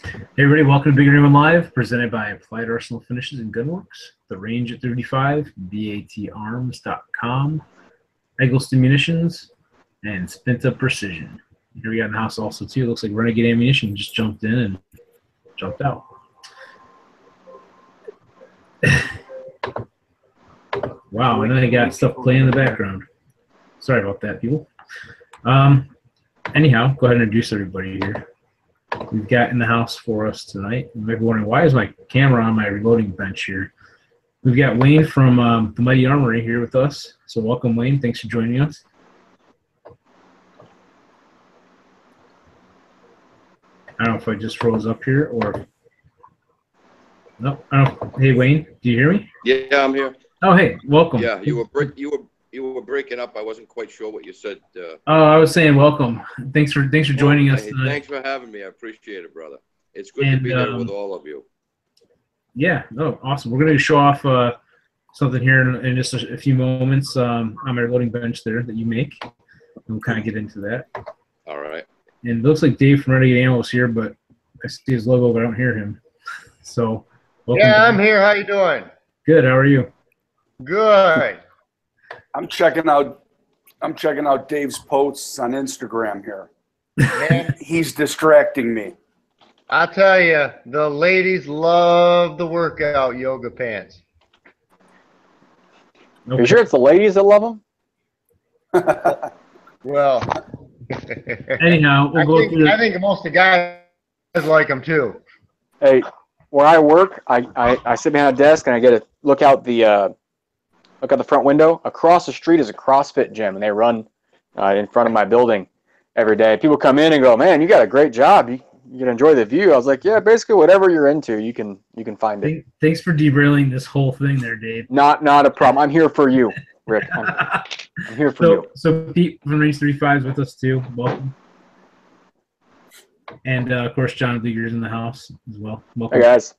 Hey everybody, welcome to BigGunner81 Live, presented by Applied Arsenal Finishes and Gunworks, The Range at 35, BATArms.com, Eggleston Munitions, and Spinta Precision. Here we got in the house also too. It looks like Renegade Ammunition just jumped in and jumped out. Wow, and then I got stuff playing in the background. Sorry about that, people. Anyhow, go ahead and introduce everybody here. We've got in the house for us tonight. You might be wondering, why is my camera on my reloading bench here? We've got Wayne from the Mighty Armory here with us. So welcome, Wayne. Thanks for joining us. I don't know if I just froze up here or... No, I don't... Hey, Wayne, do you hear me? Yeah, I'm here. Oh, hey, welcome. Yeah, you were breaking up. I wasn't quite sure what you said. Oh, I was saying welcome. Thanks for joining us tonight. Thanks for having me. I appreciate it, brother. It's good to be there with all of you. Yeah, oh, awesome. We're going to show off something here in just a few moments on my reloading bench there that you make. And we'll kind of get into that. All right. And it looks like Dave from Renegade Ammo is here, but I see his logo, but I don't hear him. So, welcome. Yeah, I'm here. How you doing? Good. How are you? Good. I'm checking out Dave's posts on Instagram here. Man, He's distracting me. I tell you, the ladies love the workout yoga pants. Okay. Are you sure it's the ladies that love them? Well, Anyhow, we'll go through. I think most of the guys like them too. Hey, where I work, I sit behind a desk and I get to look out the front window. Across the street is a CrossFit gym, and they run in front of my building every day. People come in and go, "Man, you got a great job. You can enjoy the view." I was like, "Yeah, basically whatever you're into, you can find it." Thanks for derailing this whole thing there, Dave. Not a problem. I'm here for you, Rick. I'm here for you. So Pete from Range 35 is with us too. Welcome. And of course, John Leaguer is in the house as well. Welcome. Hey guys.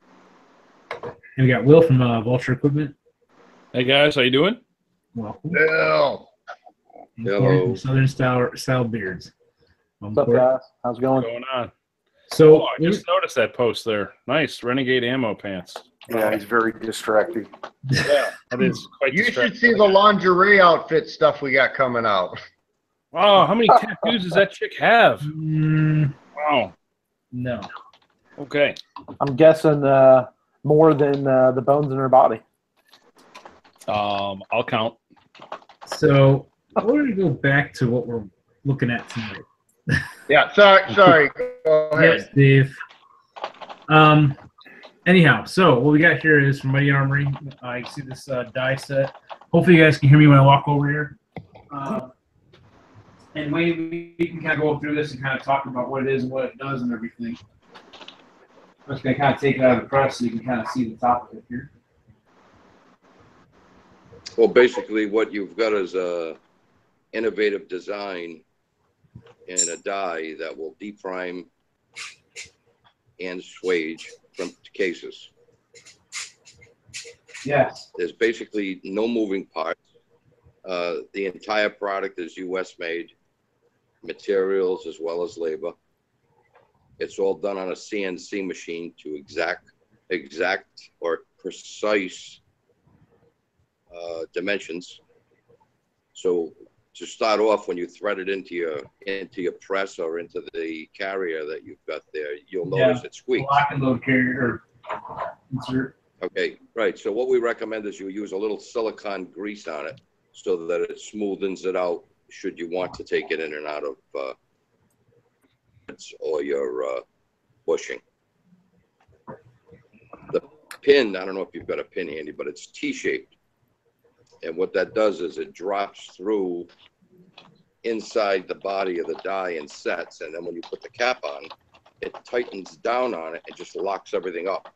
And we got Will from Vulture Equipment. Hey guys, how you doing? Welcome. No. And Corey from Southern Style Beards. What's up, guys? How's it going? What's going on? So I just noticed that post there. Nice Renegade Ammo pants. Yeah, he's very distracting. Yeah, that is quite You should distracting. see the lingerie outfit stuff we got coming out. Oh, how many tattoos does that chick have? Wow. No. Okay. I'm guessing more than the bones in her body. I'll count. So I wanted to go back to what we're looking at tonight. Yeah, sorry. Go ahead. Yes, Dave. Anyhow, so what we got here is from Mighty Armory. You see this die set. Hopefully you guys can hear me when I walk over here. And Wayne, we can kind of go through this and kind of talk about what it is and what it does and everything. I'm just going to kind of take it out of the press so you can kind of see the top of it here. Well, basically, what you've got is a innovative design and a die that will deep prime and swage from cases. Yes. There's basically no moving parts. The entire product is U.S. made, materials as well as labor. It's all done on a CNC machine to exact or precise dimensions. So to start off, when you thread it into your press or into the carrier that you've got there, you'll notice it squeaks. Lock and load carrier insert. Okay, right. So what we recommend is you use a little silicone grease on it so that it smoothens it out should you want to take it in and out of or your bushing. The pin, I don't know if you've got a pin handy, but it's T-shaped. And what that does is it drops through inside the body of the die and sets. And then when you put the cap on, it tightens down on it and just locks everything up.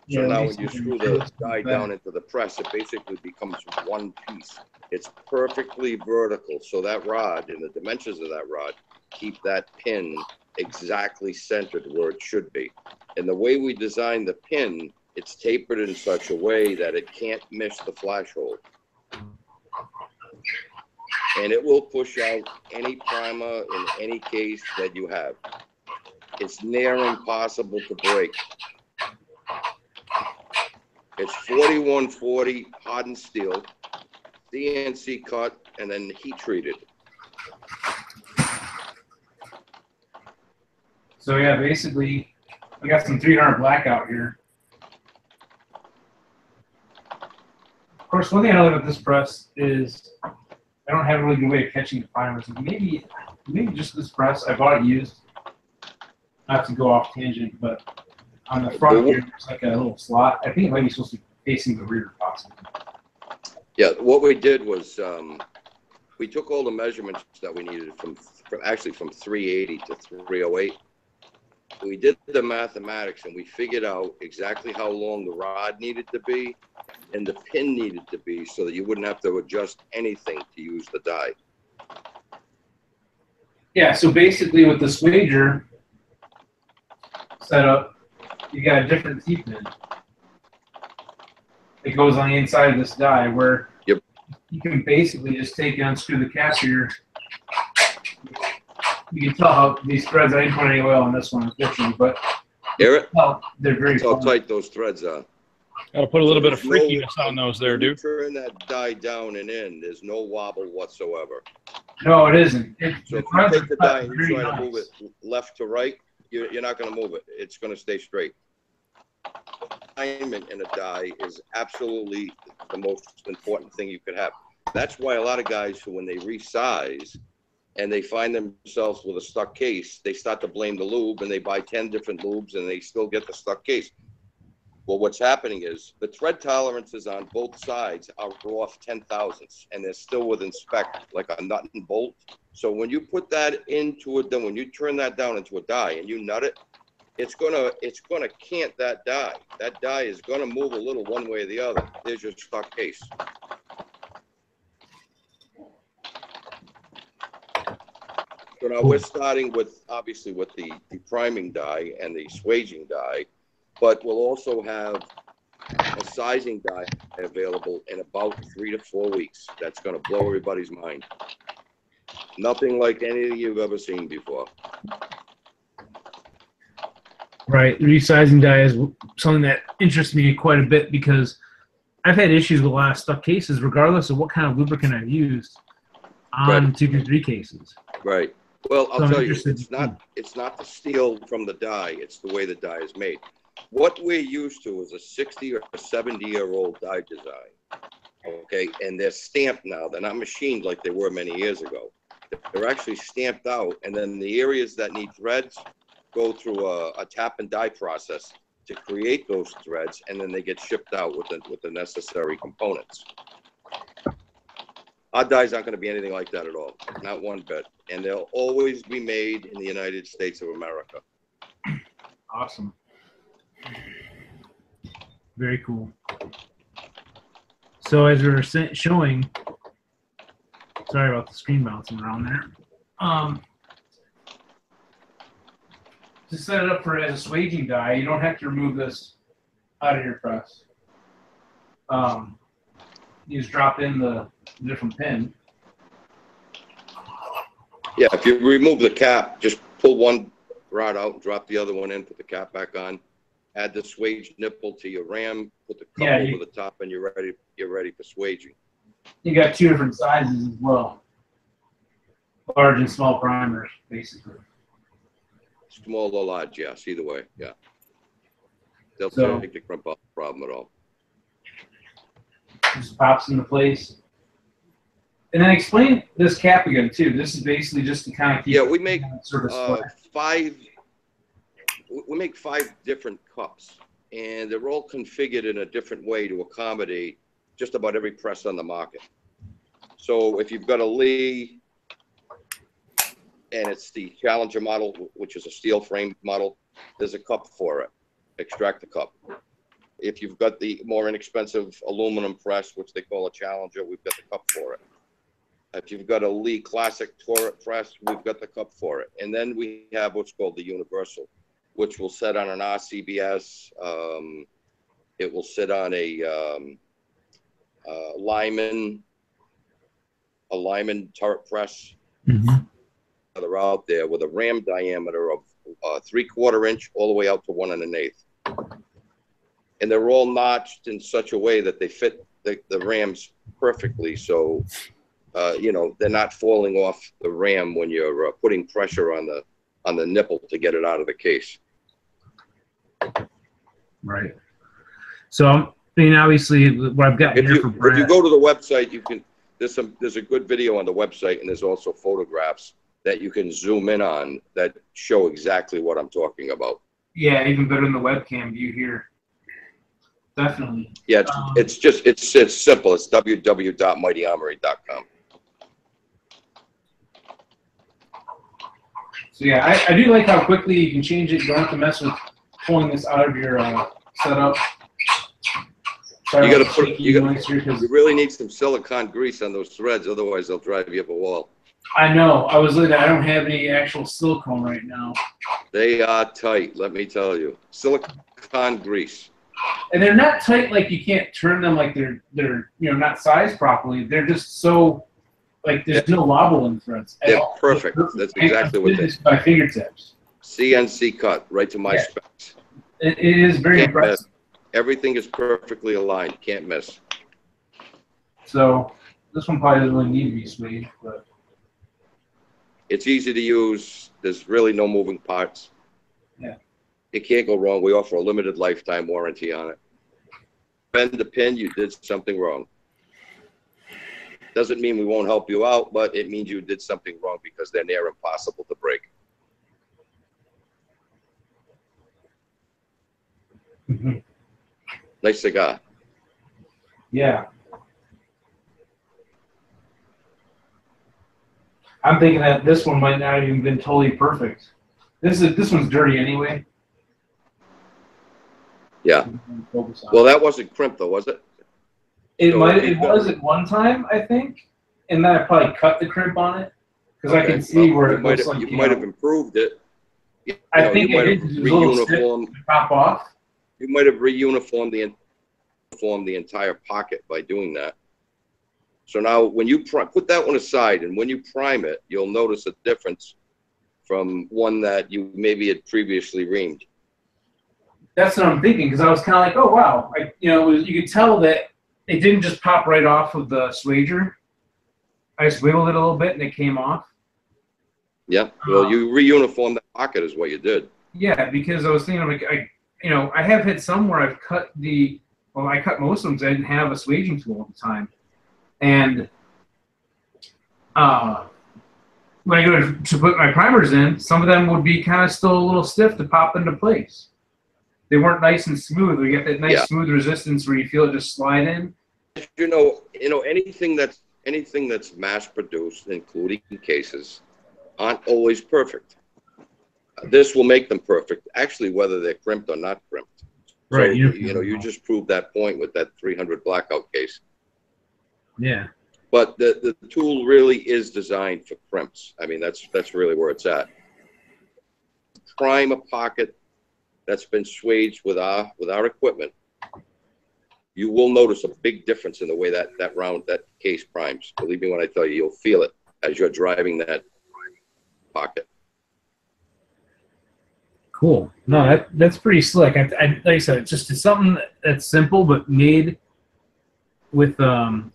So Yeah, now when you screw the die down into the press, it basically becomes one piece. It's perfectly vertical. So that rod and the dimensions of that rod keep that pin exactly centered where it should be. And the way we design the pin, it's tapered in such a way that it can't miss the flash hole. And it will push out any primer in any case that you have. It's near impossible to break. It's 4140 hardened steel, CNC cut, and then heat treated. So yeah, basically, we got some 300 black out here. Of course, one thing I like about this press is I don't have a really good way of catching the primers. Maybe just this press. I bought it used. Not to go off tangent, but on the front here, there's like a little slot. I think it might be supposed to be facing the rear, possibly. Yeah, what we did was we took all the measurements that we needed from 380 to 308. We did the mathematics and we figured out exactly how long the rod needed to be and the pin needed to be so that you wouldn't have to adjust anything to use the die. Yeah, so basically with the swager setup, you got a different T-pin that goes on the inside of this die where Yep. You can basically just take and unscrew the cap here. You can tell how these threads, I didn't put any oil on this one, unfortunately, but Hear it? they're very That's how fine. tight those threads are. Gotta put a little bit of There's no- freakiness on those there, when you dude. turn that die down and in, there's no wobble whatsoever. No, it isn't. So if you threads take are the cut die and you very try to move nice. it left to right, you're not going to move it. It's going to stay straight. Alignment in a die is absolutely the most important thing you could have. That's why a lot of guys who, when they resize and they find themselves with a stuck case, they start to blame the lube and they buy 10 different lubes and they still get the stuck case. Well, what's happening is the thread tolerances on both sides are off 10 thousandths and they're still within spec, like a nut and bolt. So when you put that into it, then when you turn that down into a die and you nut it, it's gonna cant that die. That die is gonna move a little one way or the other. There's your stuck case. So now we're starting with, obviously, with the priming die and the swaging die, but we'll also have a sizing die available in about 3 to 4 weeks. That's going to blow everybody's mind. Nothing like anything you've ever seen before. Right. The resizing die is something that interests me quite a bit because I've had issues with a lot of stuck cases, regardless of what kind of lubricant I've used on Right. 223 cases. Right. Well, I'll So I'm tell you, interested- it's not the steel from the die. It's the way the die is made. What we're used to is a 60 or 70-year-old die design. Okay, and they're stamped now. They're not machined like they were many years ago. They're actually stamped out, and then the areas that need threads go through a tap and die process to create those threads, and then they get shipped out with the necessary components. Our dies aren't going to be anything like that at all, not one bit, and they'll always be made in the United States of America. Awesome. Very cool. So as we were showing, sorry about the screen bouncing around there. To set it up for as a swaging die, you don't have to remove this out of your press. You just drop in the different pin. Yeah, if you remove the cap, just pull one rod out, drop the other one in, put the cap back on, add the swage nipple to your ram, put the cup over the top, and you're ready for swaging. You got 2 different sizes as well. Large and small primers, basically. Small or large, yes, either way, yeah. They'll take the crimp out, no problem at all. Just pops into place. And then explain this cap again too. This is basically just to kind of keep. Yeah, we make sort of we make 5 different cups, and they're all configured in a different way to accommodate just about every press on the market. So if you've got a Lee, and it's the Challenger model, which is a steel frame model, there's a cup for it. Extract the cup. If you've got the more inexpensive aluminum press, which they call a Challenger, we've got the cup for it. If you've got a Lee Classic Torrent press, we've got the cup for it. And then we have what's called the Universal, which will sit on an RCBS. It will sit on a Lyman turret press. Mm-hmm. They're out there with a ram diameter of 3/4 inch all the way out to 1 1/8. And they're all notched in such a way that they fit the rams perfectly. So, you know, they're not falling off the ram when you're putting pressure on the nipple to get it out of the case. Right. So, I mean, obviously, what I've got here for Brad. If you go to the website, you can. There's a good video on the website, and there's also photographs that you can zoom in on that show exactly what I'm talking about. Yeah, even better than the webcam view here. Definitely. Yeah, it's simple. It's www.mightyarmory.com. So yeah, I do like how quickly you can change it. You don't have to mess with pulling this out of your setup. You got to put. You really need some silicone grease on those threads, otherwise they'll drive you up a wall. I know. I was looking. I don't have any actual silicone right now. They are tight. Let me tell you, silicone grease. And they're not tight like you can't turn them like they're you know not sized properly. They're just so like there's no wobble in the threads. They're perfect. That's exactly what they. By fingertips. CNC cut right to my specs. It is very impressive. Everything is perfectly aligned. Can't miss. So this one probably doesn't really need to be swayed, but it's easy to use. There's really no moving parts. Yeah. It can't go wrong. We offer a limited lifetime warranty on it. Bend the pin, you did something wrong. Doesn't mean we won't help you out, but it means you did something wrong because they're near impossible to break. Mm-hmm. Nice cigar. Yeah. I'm thinking that this one might not have even been totally perfect. This one's dirty anyway. Yeah. Well, that wasn't crimp though, was it? It was at one time, I think, and then I probably cut the crimp on it because I can see where it looks like you might have improved it. I think it did. It was a little stiff to pop off. You might have reuniformed the entire pocket by doing that. So now, when you put that one aside, and when you prime it, you'll notice a difference from one that you maybe had previously reamed. That's what I'm thinking, because I was kind of like, oh wow, you could tell that it didn't just pop right off of the swager. I just wiggled it a little bit, and it came off. Yeah, well, you reuniformed the pocket is what you did. Yeah, because I was thinking, like, I have had some where I've cut I cut most of them because I didn't have a swaging tool at the time. And when I go to put my primers in, some of them would be kind of still a little stiff to pop into place. They weren't nice and smooth. We get that nice smooth resistance where you feel it just slide in. You know, anything that's mass produced, including cases, aren't always perfect. This will make them perfect, actually, whether they're crimped or not crimped. Right. So, you just proved that point with that 300 blackout case. Yeah. But the tool really is designed for crimps. I mean, that's really where it's at. Prime a pocket that's been swaged with our equipment. You will notice a big difference in the way that case primes. Believe me when I tell you, you'll feel it as you're driving that pocket. Cool. No, that's pretty slick. Like I said, it's something that's simple but made with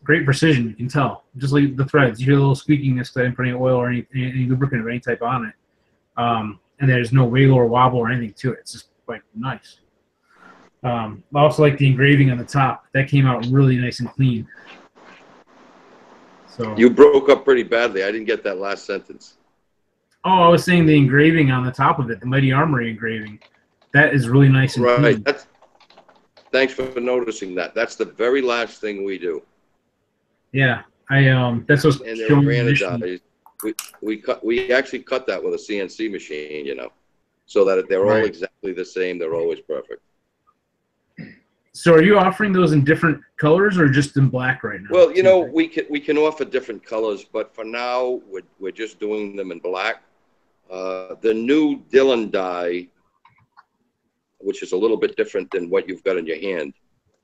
great precision. You can tell. Just like the threads, you hear a little squeakiness because I didn't put any oil or any lubricant of any type on it. And there's no wiggle or wobble or anything to it. It's just like nice. I also like the engraving on the top. That came out really nice and clean. So you broke up pretty badly. I didn't get that last sentence. Oh, I was saying the engraving on the top of it, the Mighty Armory engraving. That is really nice and clean. Right. Thanks for noticing that. That's the very last thing we do. Yeah, that's what's and they're granitized. We actually cut that with a CNC machine, so that they're all exactly the same. They're always perfect. So are you offering those in different colors or just in black right now? Well, we can offer different colors, but for now we're just doing them in black. The new Dylan die, which is a little bit different than what you've got in your hand,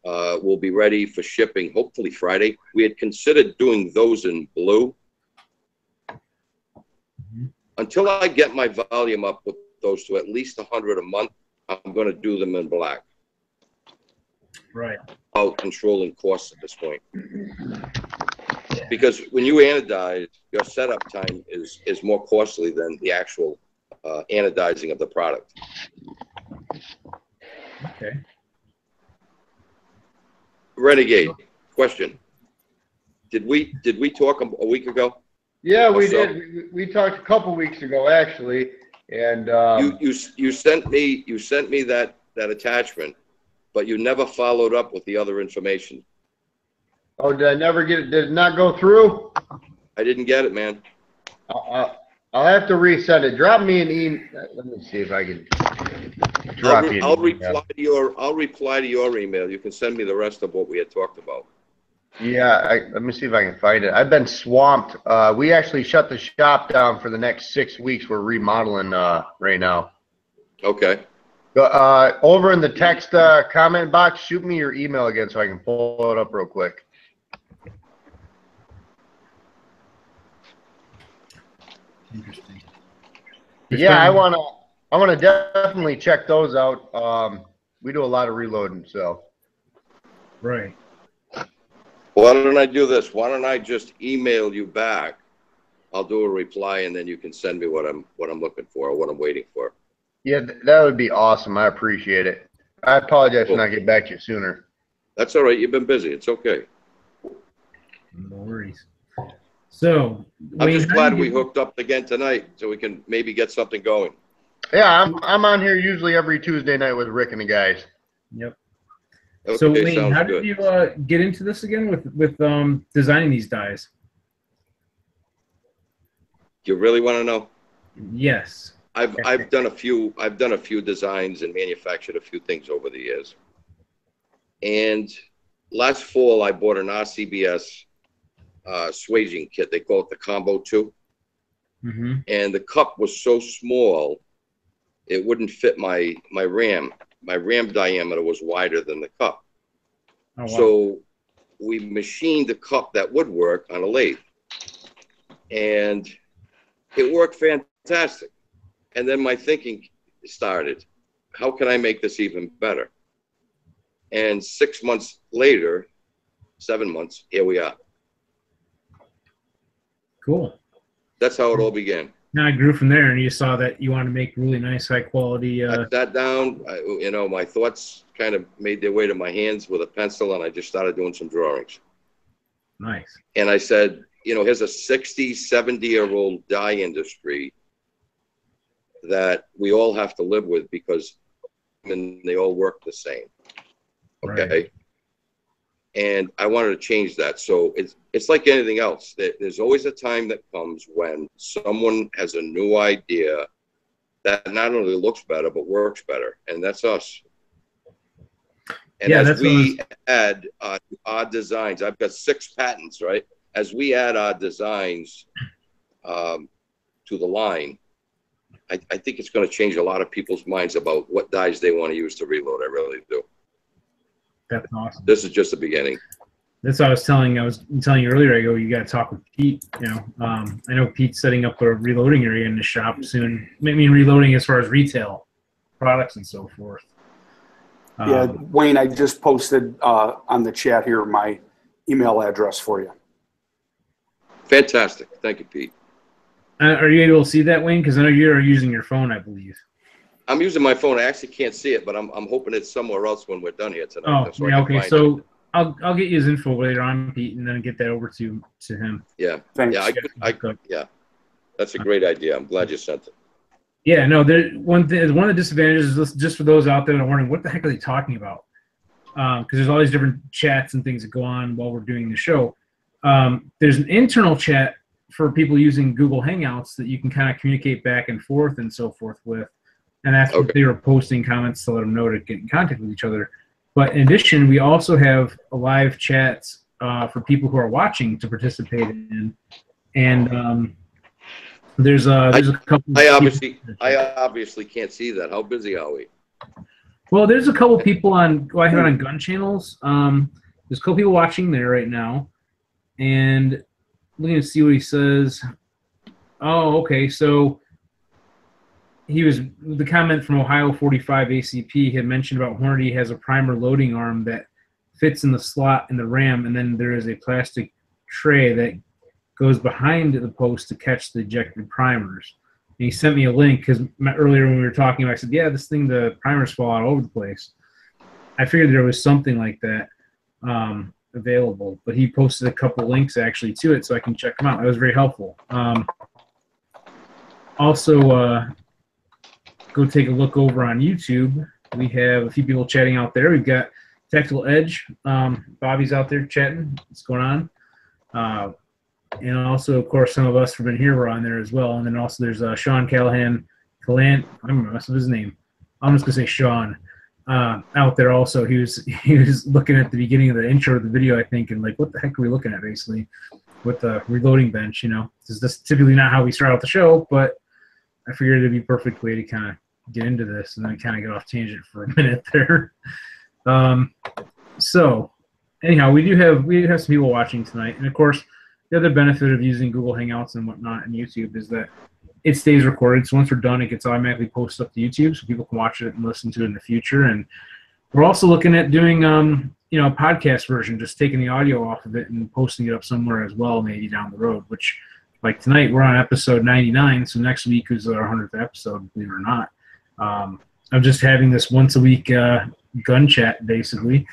will be ready for shipping hopefully Friday. We had considered doing those in blue. Until I get my volume up with those to at least 100 a month, I'm going to do them in black. Right. Out controlling costs at this point. Because when you anodize, your setup time is more costly than the actual anodizing of the product. Okay. Renegade, question. Did we talk a week ago? Yeah, we So- did. We talked a couple weeks ago, actually, and You sent me that attachment, but you never followed up with the other information. oh, did I never get it? Did it not go through? I didn't get it, man. I'll have to resend it. Drop me an email. Let me see if I can drop you an I'll email. reply to your email. You can send me the rest of what we had talked about. Yeah, let me see if I can find it. I've been swamped. We actually shut the shop down for the next 6 weeks. We're remodeling right now. Okay. Over in the text comment box, shoot me your email again so I can pull it up real quick. Interesting. Yeah, I wanna definitely check those out. We do a lot of reloading, so. Right. Why don't I do this? Why don't I just email you back? I'll do a reply, and then you can send me what I'm looking for, or what I'm waiting for. Yeah, that would be awesome. I appreciate it. I apologize for not getting back to you sooner. That's all right. You've been busy. It's okay. No worries. So, I'm Wayne, just how glad do we you- hooked up again tonight, so we can maybe get something going. Yeah, I'm on here usually every Tuesday night with Rick and the guys. Yep. Okay, So, Wayne, sounds how good. did you get into this again with designing these dies? You really want to know? Yes. I've done a few designs and manufactured a few things over the years. And last fall, I bought an RCBS swaging kit. They call it the Combo 2. Mm-hmm. And the cup was so small, it wouldn't fit my ram. My ram diameter was wider than the cup. Oh, wow. So we machined the cup that would work on a lathe. And it worked fantastic. And then my thinking started, how can I make this even better? And 6 months later, 7 months, here we are. Cool. That's how it all began. Now I grew from there, and you saw that you wanted to make really nice, high quality. I sat down, my thoughts kind of made their way to my hands with a pencil, and I just started doing some drawings. Nice. And I said, here's a 60, 70-year-old dye industry that we all have to live with because they all work the same. Okay. Right. And I wanted to change that. So it's like anything else. There's always a time that comes when someone has a new idea that not only looks better, but works better. And that's us. And Yeah, as that's we add our designs, I've got 6 patents, right? As we add our designs to the line, I think it's going to change a lot of people's minds about what dyes they want to use to reload. I really do. That's awesome. This is just the beginning. That's what I was telling you earlier. I go, you got to talk with Pete. I know Pete's setting up a reloading area in the shop soon. I mean, reloading as far as retail products and so forth. Yeah, Wayne, I just posted on the chat here my email address for you. Fantastic. Thank you, Pete. Are you able to see that, Wayne? Because I know you're using your phone, I believe. I'm using my phone. I actually can't see it, but I'm hoping it's somewhere else when we're done here tonight. Oh, yeah, okay. So I'll get you his info later on, Pete, and then get that over to him. Yeah. Thanks. Yeah. That's a great idea. I'm glad you sent it. Yeah, no. One of the disadvantages is just for those out there that are wondering what the heck are they talking about, because there's all these different chats and things that go on while we're doing the show. There's an internal chat for people using Google Hangouts that you can kind of communicate back and forth and so forth with. And that's what they were posting comments to let them know to get in contact with each other. But in addition, we also have live chats for people who are watching to participate in. And there's a couple. I obviously can't see that. How busy are we? Well, there's a couple people on. I have it on gun channels. There's a couple people watching there right now, and looking to see what he says. Oh, okay. So the comment from Ohio 45 ACP had mentioned about Hornady has a primer loading arm that fits in the slot in the ram, and then there is a plastic tray that goes behind the post to catch the ejected primers. And he sent me a link because earlier when we were talking, I said, yeah, this thing, the primers fall all over the place. I figured there was something like that available, but he posted a couple links actually to it so I can check them out. That was very helpful. Also, go take a look over on YouTube. We have a few people chatting out there. We've got Tactical Edge. Bobby's out there chatting. What's going on? And also, of course, some of us from in here were on there as well. And then also there's Sean Callahan. I'm going to mess up his name. I'm just going to say Sean. Out there also. He was looking at the beginning of the intro of the video, I think, and like, what the heck are we looking at, basically, with the reloading bench, you know? This is typically not how we start out the show, but I figured it'd be a perfect way to kind of get into this and then kind of get off tangent for a minute there. So anyhow, we have some people watching tonight, and of course the other benefit of using Google Hangouts and whatnot and YouTube is that it stays recorded. So once we're done, it gets automatically posted up to YouTube so people can watch it and listen to it in the future. And we're also looking at doing a podcast version, just taking the audio off of it and posting it up somewhere as well, maybe down the road, which, like tonight, we're on episode 99, so next week is our 100th episode, believe it or not. I'm just having this once a week gun chat, basically,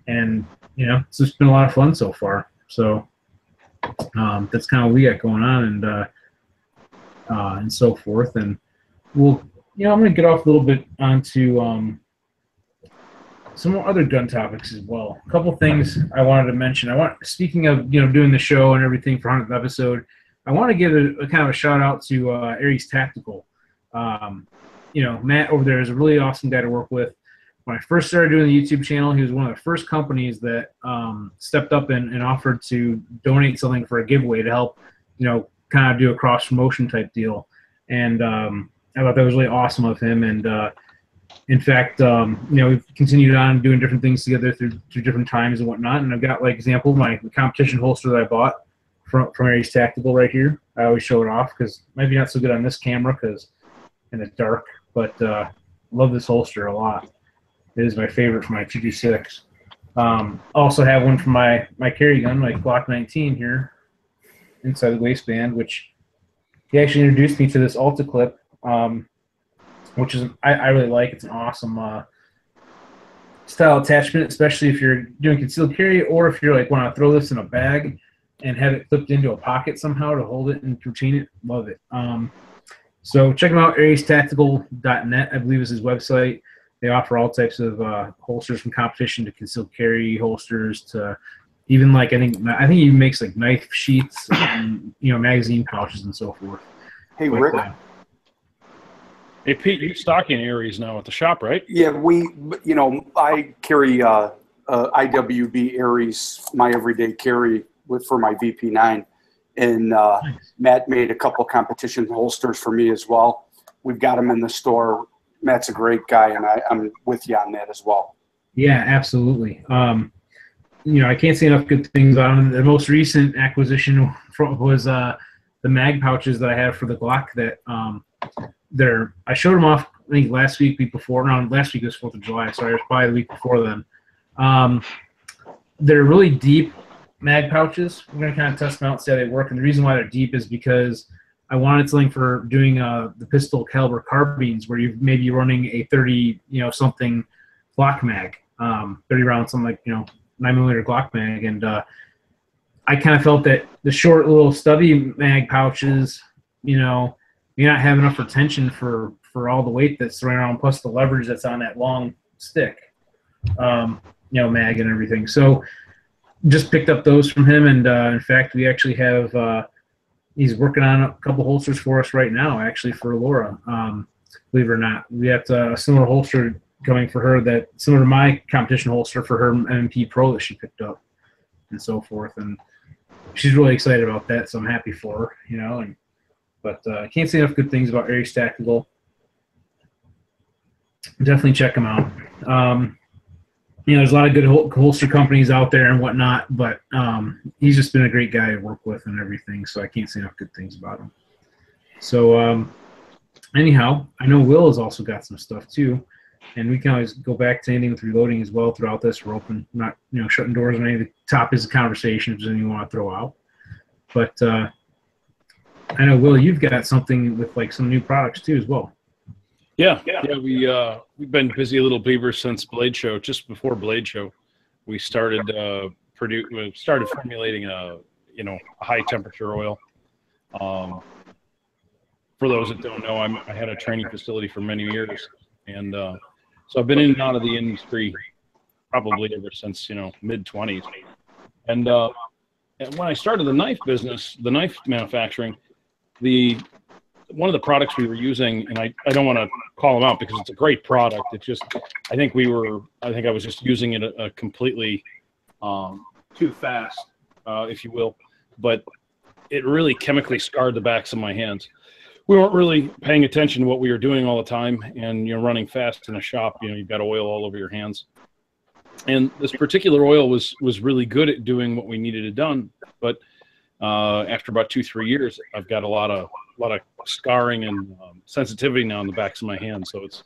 and it's just been a lot of fun so far. So that's kind of what we got going on, and so forth. And we'll, I'm going to get off a little bit onto some more other gun topics as well. A couple things I wanted to mention. Speaking of doing the show and everything for 100th episode, I want to give a kind of a shout out to Aries Tactical. Matt over there is a really awesome guy to work with. When I first started doing the YouTube channel, he was one of the first companies that stepped up and offered to donate something for a giveaway to help, kind of do a cross promotion type deal. And I thought that was really awesome of him. And in fact, we've continued on doing different things together through different times and whatnot. And I've got, like, example, my competition holster that I bought from Aries Tactical right here. I always show it off because maybe not so good on this camera because in the dark, but love this holster a lot. It is my favorite for my 226. Also have one for my carry gun, my Glock 19 here inside the waistband, which he actually introduced me to this Alta clip, which is I really like. It's an awesome style attachment, especially if you're doing concealed carry or if you're like want to throw this in a bag and have it clipped into a pocket somehow to hold it and retain it. Love it. So check them out, ariestactical.net, I believe is his website. They offer all types of holsters from competition to concealed carry holsters to even, like, I think he makes like knife sheaths and magazine pouches and so forth. Hey, Rick. Hey Pete, you're stocking Aries now at the shop, right? Yeah, I carry IWB Aries, my everyday carry for my VP9, and nice. Matt made a couple competition holsters for me as well. We've got them in the store. Matt's a great guy, and I'm with you on that as well. Yeah, absolutely. I can't say enough good things about him. The most recent acquisition was the mag pouches that I have for the Glock. That I showed them off, I think last week before. No, last week was 4th of July. Sorry, it was probably the week before then. They're really deep mag pouches. We're going to kind of test them out and see how they work. And the reason why they're deep is because I wanted something for doing the pistol caliber carbines where you're maybe running a 30, something Glock mag, 30 round, something like, 9mm Glock mag. And I kind of felt that the short little stubby mag pouches, may not have enough retention for all the weight that's thrown around, plus the leverage that's on that long stick, mag and everything. So just picked up those from him. And in fact, we actually have, he's working on a couple holsters for us right now, actually, for Laura. Believe it or not, we have a similar holster coming for her that similar to my competition holster for her MP Pro that she picked up, and so forth. And she's really excited about that, so I'm happy for her, But I can't say enough good things about Aries Tactical. Definitely check them out. There's a lot of good holster companies out there and whatnot, but he's just been a great guy to work with and everything, so I can't say enough good things about him. So anyhow, I know Will has also got some stuff too, and we can always go back to anything with reloading as well throughout this. We're open, not shutting doors on any of the topics of conversation if there's anything you want to throw out. But I know, Will, you've got something with like some new products too as well. Yeah. We've been busy little beavers since Blade Show. Just before Blade Show, we started formulating a high temperature oil. For those that don't know, I had a training facility for many years, and so I've been in and out of the industry probably ever since mid-20s. And when I started the knife business, the knife manufacturing, one of the products we were using, and I don't want to call them out because it's a great product. It's just I think I was just using it completely too fast, if you will, but it really chemically scarred the backs of my hands. We weren't really paying attention to what we were doing all the time, and running fast in a shop, you've got oil all over your hands. And this particular oil was really good at doing what we needed it done, but after about 2-3 years, I've got a lot of scarring and sensitivity now in the backs of my hands. So it's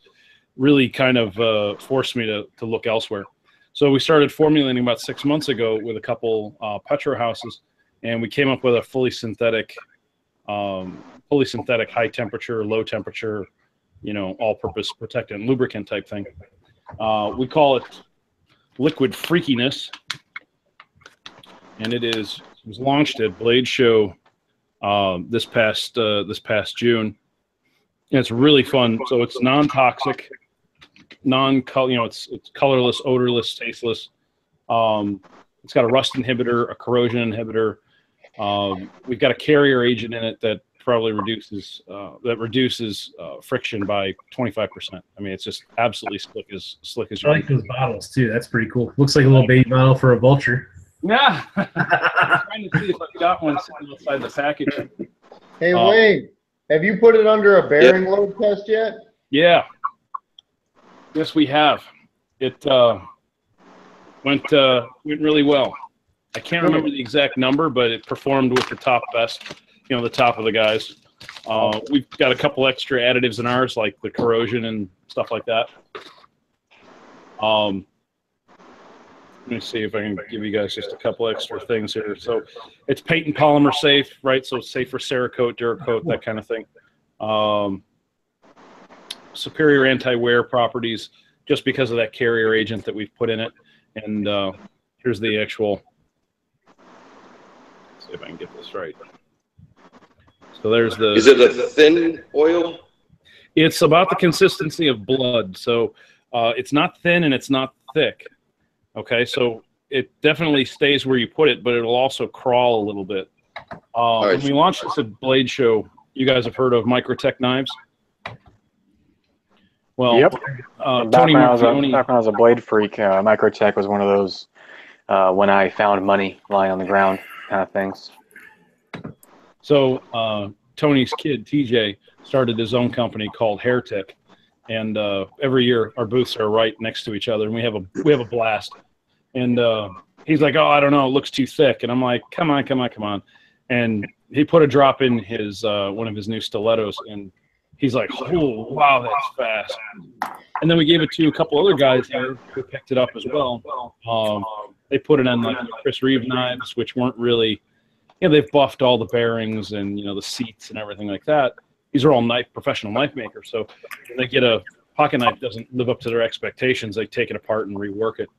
really kind of forced me to look elsewhere. So we started formulating about 6 months ago with a couple petro houses, and we came up with a fully synthetic high temperature, low temperature, all-purpose protectant lubricant type thing. We call it Liquid Freakiness, and it was launched at Blade Show this past June. And it's really fun. So it's non-toxic, it's colorless, odorless, tasteless. It's got a rust inhibitor, a corrosion inhibitor. We've got a carrier agent in it that probably reduces friction by 25%. I mean, it's just absolutely slick as I like those bottles too. That's pretty cool. Looks like a little baby bottle for a vulture. Yeah. I'm trying to see if I got one sitting outside the package. Hey, Wayne, have you put it under a bearing load test yet? Yeah. Yes, we have. It went really well. I can't remember the exact number, but it performed with the top best, the top of the guys. We've got a couple extra additives in ours, like the corrosion and stuff like that. Let me see if I can give you guys just a couple extra things here. So it's paint and polymer safe, right? So it's safe for Cerakote, Duracoat, that kind of thing. Superior anti-wear properties just because of that carrier agent that we've put in it. And here's the actual, let's see if I can get this right. So there's the... Is it a thin oil? It's about the consistency of blood. So it's not thin and it's not thick. Okay, so it definitely stays where you put it, but it'll also crawl a little bit. When we launched this at Blade Show, you guys have heard of Microtech knives? Well, yep. Tony back when I was a blade freak, Microtech was one of those when I found money lying on the ground kind of things. So Tony's kid, TJ, started his own company called Hairtech. And every year our booths are right next to each other, and we have a blast. And he's like, "Oh, I don't know, it looks too thick." And I'm like, "Come on!" And he put a drop in his one of his new stilettos, and he's like, "Oh, wow, that's fast." And then we gave it to a couple other guys here who picked it up as well. They put it on like Chris Reeve knives, which weren't really, they've buffed all the bearings and the seats and everything like that. These are all professional knife makers. So when they get a pocket knife doesn't live up to their expectations, they take it apart and rework it.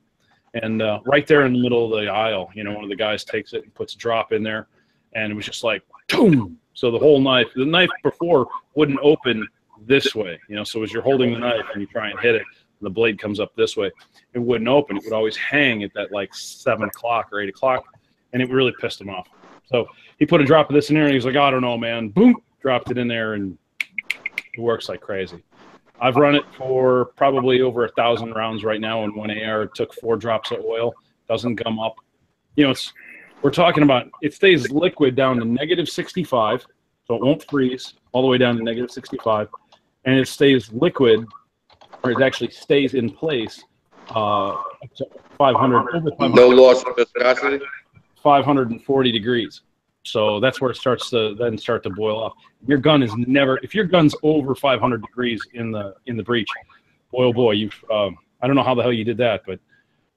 And right there in the middle of the aisle, one of the guys takes it and puts a drop in there, and it was just like, boom. So the knife before wouldn't open this way, so as you're holding the knife and you try and hit it, the blade comes up this way, it wouldn't open. It would always hang at that like 7 o'clock or 8 o'clock, and it really pissed him off. So he put a drop of this in there, and he was like, "I don't know, man." Boom. Dropped it in there, and it works like crazy. I've run it for probably over 1,000 rounds right now in one AR. It took 4 drops of oil. Doesn't gum up. We're talking about it stays liquid down to -65, so it won't freeze all the way down to -65, and it stays liquid, or it actually stays in place. 500 over 500. No loss of viscosity. 540 degrees. So that's where it starts to then start to boil off. Your gun is never, if your gun's over 500 degrees in the breech, boy, oh boy, you've, I don't know how the hell you did that, but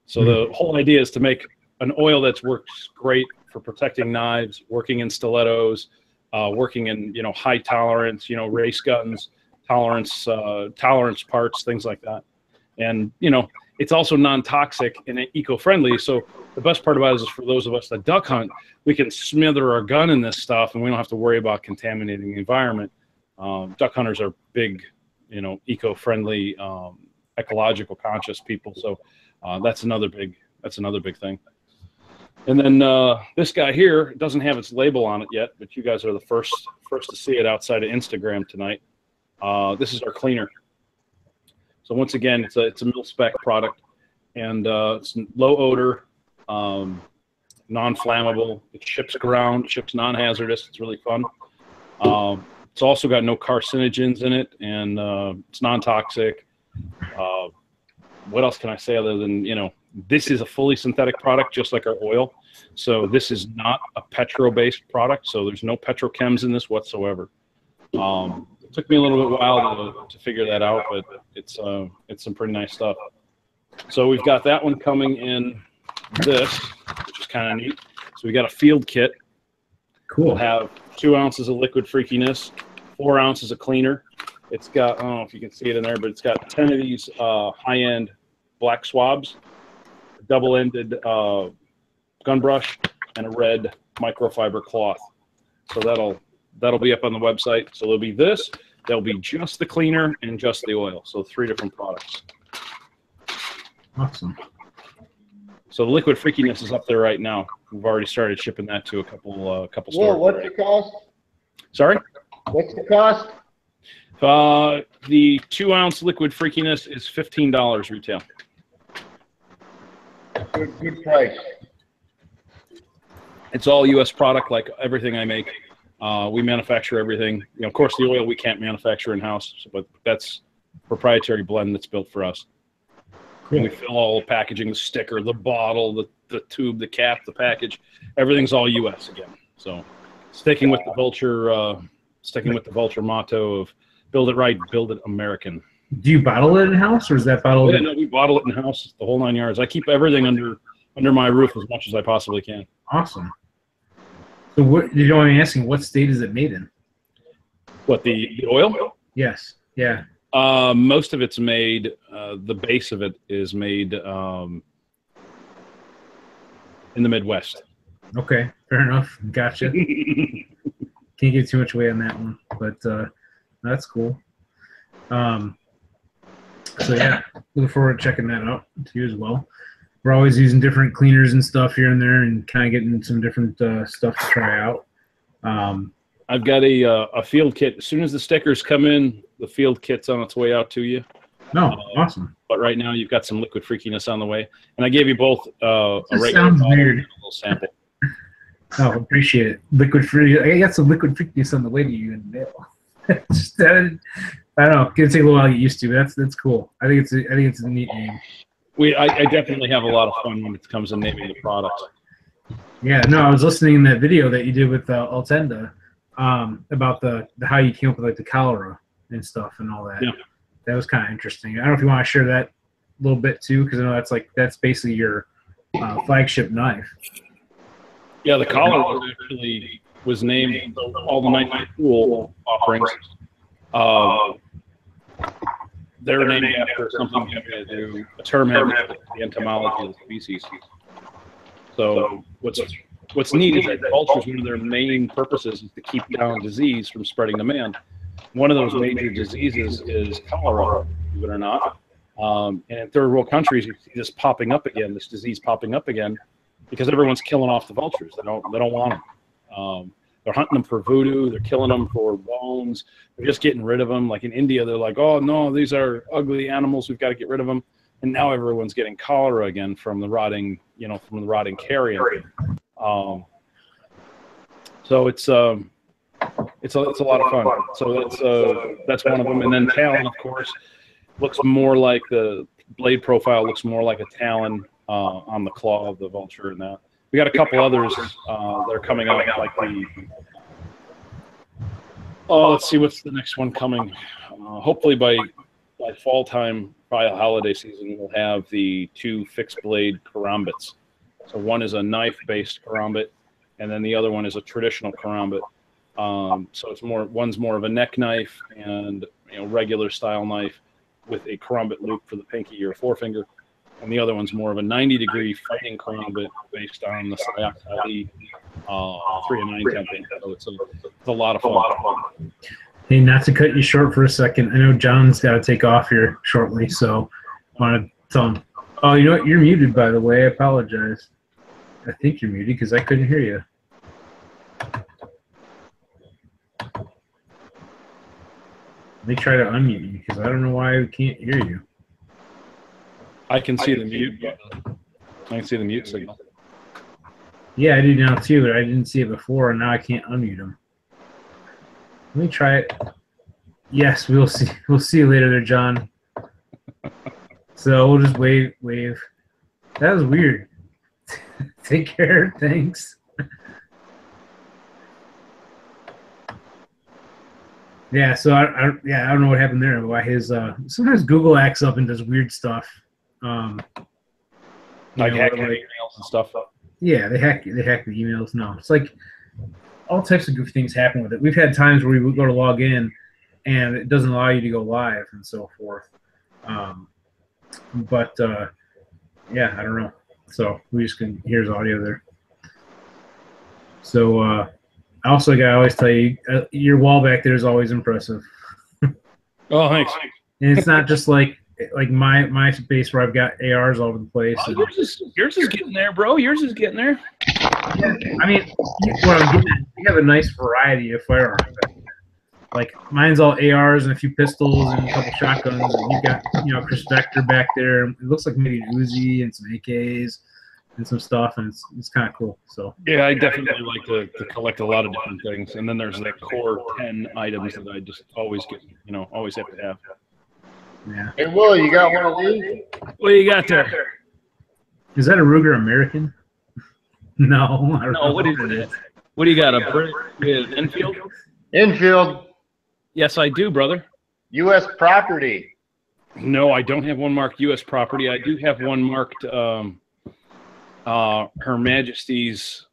so the whole idea is to make an oil that works great for protecting knives, working in stilettos, working in, you know, high tolerance, you know, race guns, tolerance parts, things like that. And, you know, it's also non-toxic and eco-friendly. So the best part about it is for those of us that duck hunt, we can smother our gun in this stuff and we don't have to worry about contaminating the environment. Duck hunters are big, you know, eco-friendly, ecological conscious people. So that's another big thing. And then this guy here doesn't have its label on it yet, but you guys are the first to see it outside of Instagram tonight. This is our cleaner. So once again, it's a mil-spec product, and it's low odor, non-flammable. It ships ground, ships non-hazardous. It's really fun. It's also got no carcinogens in it, and it's non-toxic. What else can I say other than, you know, this is a fully synthetic product, just like our oil. So this is not a petro-based product, so there's no petrochems in this whatsoever. It took me a little bit while to figure that out, but it's some pretty nice stuff. So we've got that one coming in this, which is kind of neat. So we got a field kit. Cool. We'll have 2 ounces of liquid freakiness, 4 ounces of cleaner. It's got, I don't know if you can see it in there, but it's got 10 of these high-end black swabs, a double-ended gun brush, and a red microfiber cloth. So that'll be up on the website. So there'll be this, there'll be just the cleaner and just the oil. So 3 different products. Awesome. So the liquid freakiness is up there right now. We've already started shipping that to a couple stores. Whoa, what's the cost? Sorry? What's the cost? The 2-ounce liquid freakiness is $15 retail. Good price. It's all U.S. product, like everything I make. We manufacture everything. You know, of course, the oil we can't manufacture in-house, but that's proprietary blend that's built for us. Cool. We fill all the packaging, the sticker, the bottle, the tube, the cap, the package. Everything's all U.S. again. So, sticking with the Vulture motto of "Build it right, build it American." Do you bottle it in-house, or is that bottled? Yeah, no, we bottle it in-house, the whole 9 yards. I keep everything under my roof as much as I possibly can. Awesome. So, what, you know, I'm asking, what state is it made in? What, the oil? Yes. Yeah. Most of it's made. The base of it is made in the Midwest. Okay, fair enough. Gotcha. Can't give too much away on that one, but that's cool. So yeah, look forward to checking that out too as well. We're always using different cleaners and stuff here and there, and kind of getting some different stuff to try out. I've got a field kit. As soon as the stickers come in, the field kit's on its way out to you. No, awesome. But right now, you've got some liquid freakiness on the way, and I gave you both a regular sounds weird. And a little sample. Oh, appreciate it. Liquid free. I got some liquid freakiness on the way to you in the mail. Just, I don't know. It's gonna take a little while to get used to, but that's cool. I think it's a neat name. I definitely have a lot of fun when it comes to naming the products. Yeah, no, I was listening in that video that you did with Altenda about the how you came up with like the cholera and stuff and all that. Yeah. That was kind of interesting. I don't know if you want to share that a little bit too, because I know that's basically your flagship knife. Yeah, the cholera actually was named all the Night Cool offerings. They're named after something a term having to do with the entomology of the species. So what's neat is that vultures, one of their main purposes is to keep down disease from spreading to man. One of those major diseases is cholera, believe it or not. And in third world countries, you see this popping up again, this disease popping up again, because everyone's killing off the vultures. They don't want them. They're hunting them for voodoo. They're killing them for bones. They're just getting rid of them. Like in India, they're like, oh no, these are ugly animals. We've got to get rid of them. And now everyone's getting cholera again from the rotting, carrion. So it's a lot of fun. So that's one of them. And then Talon, of course, looks more like the blade profile looks more like a talon on the claw of the vulture and that. We got a couple others that are coming out, like the. Oh, let's see what's the next one coming. Hopefully by fall time, by holiday season, we'll have the 2 fixed blade karambits. So one is a knife-based karambit, and then the other one is a traditional karambit. So it's one's more of a neck knife and regular style knife with a karambit loop for the pinky or forefinger, and the other one's more of a 90-degree fighting karambit based on the Sayak Ali 309 template. So it's a lot of fun. Hey, not to cut you short for a second. I know John's got to take off here shortly, so I want to tell him. Oh, you know what? You're muted, by the way. I apologize. I think you're muted because I couldn't hear you. Let me try to unmute you because I don't know why I can't hear you. I can see the mute. I can see the mute signal. Yeah, I do now too, but I didn't see it before, and now I can't unmute him. Let me try it. Yes, we'll see. We'll see you later there, John. So we'll just wave. That was weird. Take care. Thanks. Yeah. So I don't know what happened there. Why his sometimes Google acts up and does weird stuff. Like hacking emails and stuff. Yeah, they hack the emails. No, it's like all types of goofy things happen with it. We've had times where we go to log in and it doesn't allow you to go live and so forth. Yeah, I don't know. So we just can hear his audio there. So I always tell you, your wall back there is always impressive. Oh, thanks. And it's not just like my space where I've got ARs all over the place. Oh, yours is getting there, bro. Yours is getting there. Yeah, I mean, what I'm getting at, you have a nice variety of firearms. Like mine's all ARs and a few pistols and a couple shotguns, and you've got Chris Vector back there. It looks like maybe an Uzi and some AKs and some stuff, and it's kind of cool. So yeah, I definitely like to collect a lot of different things, and then there's that core 10 items that I just always get, always have to have. Yeah. Hey, Will, you got one of these? What do you got there? Is that a Ruger American? No, I don't know. What is it? What do you got? A Brit with Enfield? Infield, Yes, I do, brother. U.S. property. No, I don't have one marked U.S. property. I do have one marked Her Majesty's.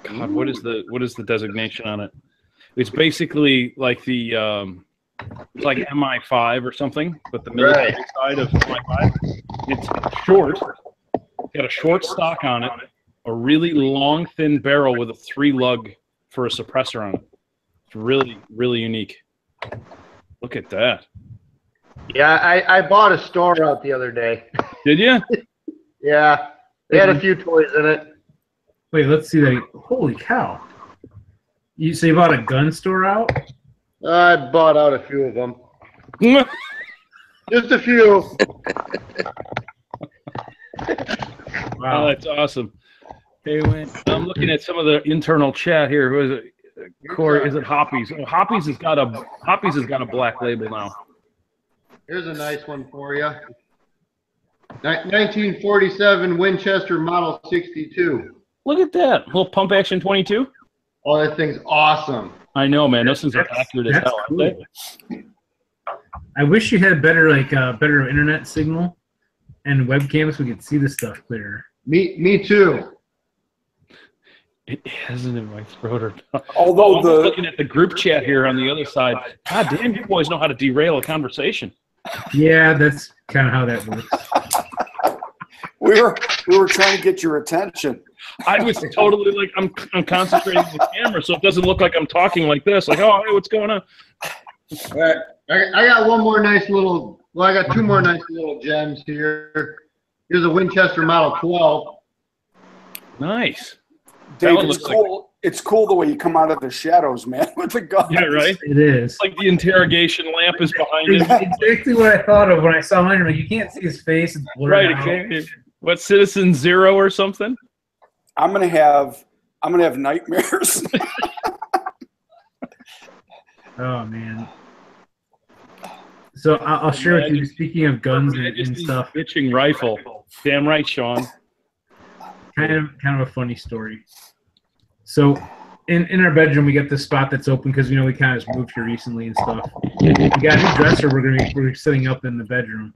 God, what is the designation on it? It's basically like the it's like MI5 or something, but the military side of MI5. It's short. It's got a short stock on it, a really long, thin barrel with a 3-lug for a suppressor on it. It's really, really unique. Look at that. Yeah, I bought a store out the other day. Did you? Yeah, they had a few toys in it. Wait, let's see that. Holy cow! You bought a gun store out? I bought out a few of them. Just a few. Wow, Oh, that's awesome. Hey, I'm looking at some of the internal chat here. Who is it? Corey, is it Hoppies? Oh, Hoppies has got a black label now. Here's a nice one for you. 1947 Winchester Model 62. Look at that. Little pump action 22. Oh, that thing's awesome. I know, man. Those things are accurate as hell, aren't they? I wish you had better better internet signal and webcams so we could see the stuff clearer. Me too. It hasn't in my throat or not. Although I'm looking at the group chat here on the other side. God damn, you boys know how to derail a conversation. Yeah, that's kind of how that works. we were trying to get your attention. I was totally like, I'm concentrating on the camera so it doesn't look like I'm talking like this. Like, oh, hey, what's going on? All right. I got one more nice little, well, I got two more nice little gems here. Here's a Winchester Model 12. Nice. Dave, it's cool. It's cool the way you come out of the shadows, man, with the gun. Yeah, right? It is. Like the interrogation lamp is behind it. Exactly what I thought of when I saw mine. Like, you can't see his face. It's blurred Right, out. exactly. What, Citizen Zero or something? I'm gonna have nightmares. Oh man. So I'll share with you. Speaking of guns and stuff, Itching rifle. Damn right, Sean. kind of a funny story. So in our bedroom, we got this spot that's open because we kind of just moved here recently and stuff. We got a new dresser. We're setting up in the bedroom.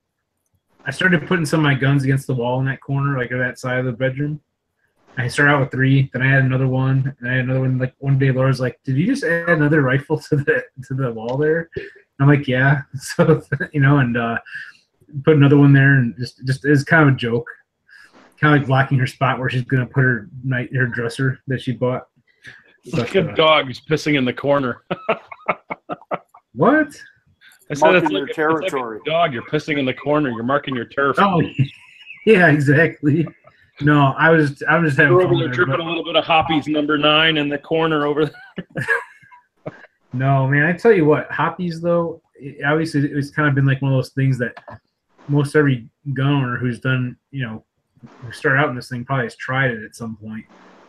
I started putting some of my guns against the wall in that corner, like on that side of the bedroom. I started out with 3, then I had another one, and I had another one. Like one day, Laura's like, "Did you just add another rifle to the wall there?" I'm like, "Yeah." So and put another one there, and just it's kind of a joke, kind of like blocking her spot where she's gonna put her dresser that she bought. Like a dog who's pissing in the corner. What? I said it's your like territory. a dog. You're pissing in the corner. You're marking your turf. Oh, yeah, exactly. No, I was just having You're over fun there there, tripping but- a little bit of Hoppy's number 9 in the corner over there. No, man, I tell you what, Hoppies though, obviously it's kind of been like one of those things that most every gun owner who's done, who started out in this thing probably has tried it at some point.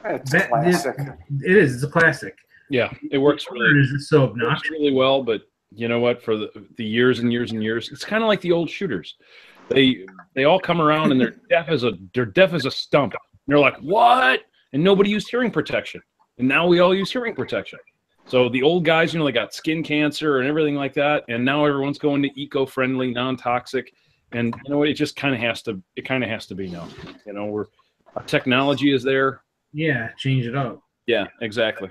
It's a classic. It is. It's a classic. Yeah, it works really. It's so Works obnoxious. really well, but you know what? For the years and years and years, it's kind of like the old shooters. They all come around and they're deaf as a stump. And they're like, what? And nobody used hearing protection, and now we all use hearing protection. So the old guys, they got skin cancer and everything like that, and now everyone's going to eco-friendly, non-toxic, and you know what? It just kind of has to. It kind of has to be now. Our technology is there. Yeah, change it up. Yeah, exactly.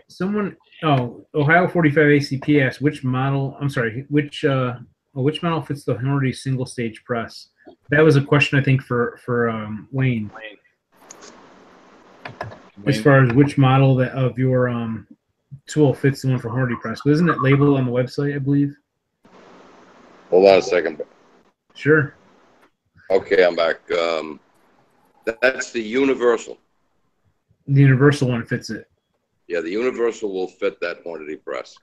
Ohio 45 ACP asked which model model fits the Armory single stage press? That was a question I think for Wayne. As far as which model of your tool fits the one for Armory press. But isn't it labeled on the website, I believe? Hold on a second. Sure. Okay, I'm back. That's the universal. The universal one fits it. Yeah, the universal will fit that quantity press.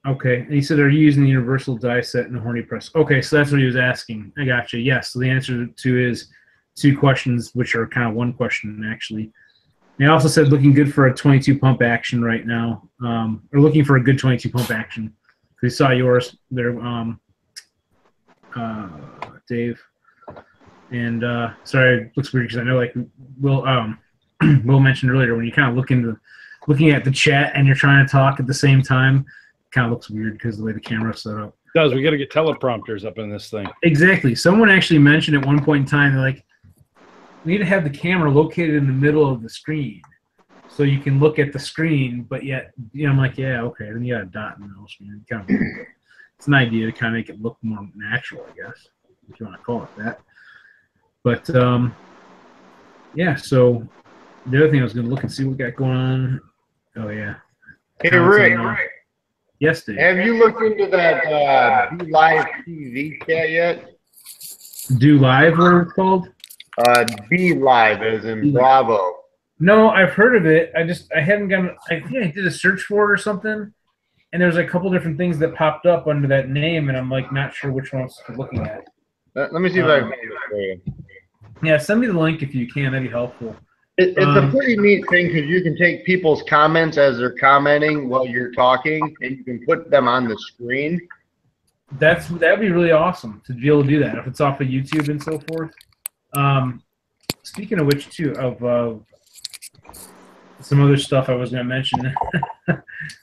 Okay. And he said, are you using the universal die set in the Horny press? Okay, so that's what he was asking. I got you. Yes. So the answer to is 2 questions, which are kind of one question, actually. And he also said looking good for a 22 pump action right now. Or looking for a good 22 pump action. We saw yours there, Dave. And sorry, it looks weird because I know like Will mentioned earlier when you kind of looking at the chat and you're trying to talk at the same time, it kind of looks weird because of the way the camera's set up. It does. We got to get teleprompters up in this thing. Exactly. Someone actually mentioned at one point in time, they're like, we need to have the camera located in the middle of the screen so you can look at the screen, but yet, I'm like, yeah, okay. Then you got a dot in the middle screen. It's an idea to kind of make it look more natural, I guess, if you want to call it that. But, yeah, so the other thing I was going to look and see what we got going on. Oh, yeah. Hey, Rick. Yes, Dave. Have you looked into that Be Live TV chat yet? Do Live, what it's called? Be Live, as in Bravo. No, I've heard of it. I haven't gotten. I think I did a search for it or something, and there's a couple different things that popped up under that name, and I'm like not sure which one I was looking at. Let me see if I can find it for you. Yeah, send me the link if you can. That'd be helpful. It's a pretty neat thing because you can take people's comments as they're commenting while you're talking, and you can put them on the screen. That'd be really awesome to be able to do that if it's off of YouTube and so forth. Speaking of which, too, of some other stuff I was going to mention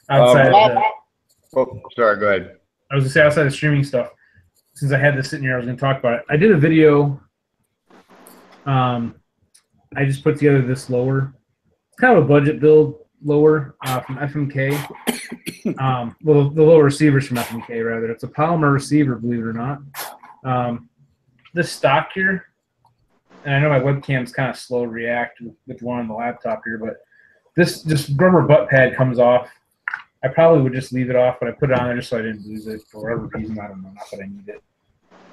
outside of the, oh, sorry, go ahead. I was going to say outside of streaming stuff. Since I had this sitting here, I was going to talk about it. I did a video. I just put together this lower. It's kind of a budget build lower from FMK. Well, the lower receivers from FMK, rather. It's a polymer receiver, believe it or not. This stock here, and I know my webcam's kind of slow to react with one on the laptop here, but this rubber butt pad comes off. I probably would just leave it off, but I put it on there just so I didn't lose it for whatever reason. I don't know, not that I need it.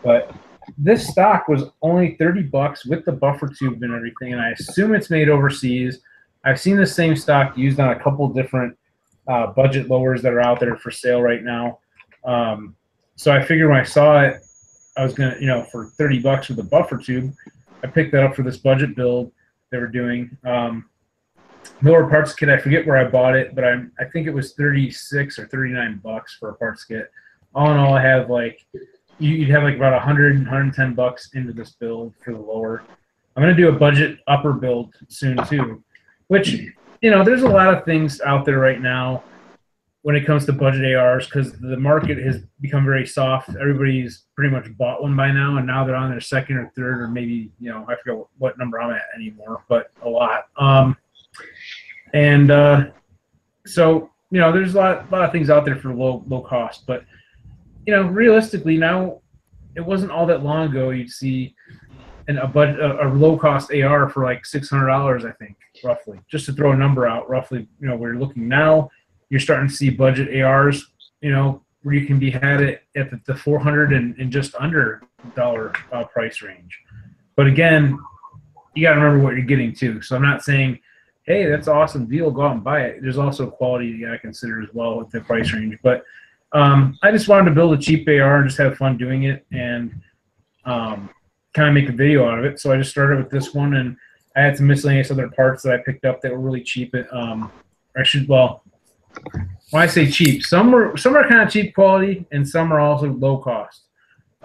But this stock was only $30 with the buffer tube and everything, and I assume it's made overseas. I've seen the same stock used on a couple different budget lowers that are out there for sale right now. So I figured when I saw it, I was going to, for $30 with the buffer tube, I picked that up for this budget build they were doing. Lower parts kit, I forget where I bought it, but I think it was $36 or $39 for a parts kit. All in all, I have you'd have like about $100, $110 into this build for the lower. I'm going to do a budget upper build soon too, which, you know, there's a lot of things out there right now when it comes to budget ARs because the market has become very soft. Everybody's pretty much bought one by now, and now they're on their second or third or maybe, you know, I forget what number I'm at anymore, but a lot. So, you know, there's a lot of things out there for low cost, but, you know, realistically now, it wasn't all that long ago you'd see a low cost AR for like $600, I think, roughly, just to throw a number out, roughly. You know, we're looking now, you're starting to see budget ARs, you know, where you can be had at the $400 and just under dollar price range. But again, you got to remember what you're getting too. So I'm not saying, hey, that's an awesome deal, go out and buy it. There's also quality you got to consider as well with the price range. But I just wanted to build a cheap AR and just have fun doing it and kind of make a video out of it. So I just started with this one, and I had some miscellaneous other parts that I picked up that were really cheap. When I say cheap, some are kind of cheap quality, and some are also low cost.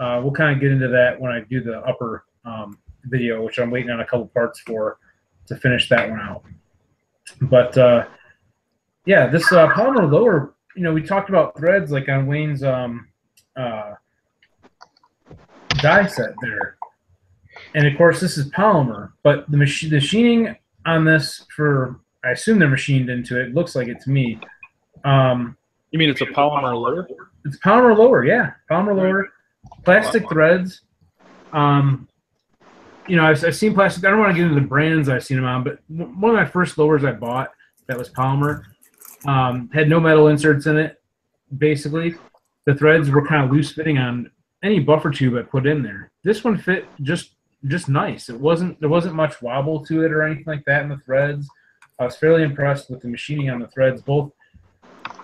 We'll kind of get into that when I do the upper video, which I'm waiting on a couple parts for to finish that one out. But yeah, this polymer lower, you know, we talked about threads like on Wayne's die set there. And of course, this is polymer, but the machining on this I assume they're machined into it. Looks like it to me. You mean it's a polymer lower? It's polymer lower, yeah. Polymer lower, plastic threads. You know, I've seen plastic. I don't want to get into the brands I've seen them on, but one of my first lowers I bought that was polymer had no metal inserts in it. Basically, the threads were kind of loose fitting on any buffer tube I put in there. This one fit just nice. There wasn't much wobble to it or anything like that in the threads. I was fairly impressed with the machining on the threads, both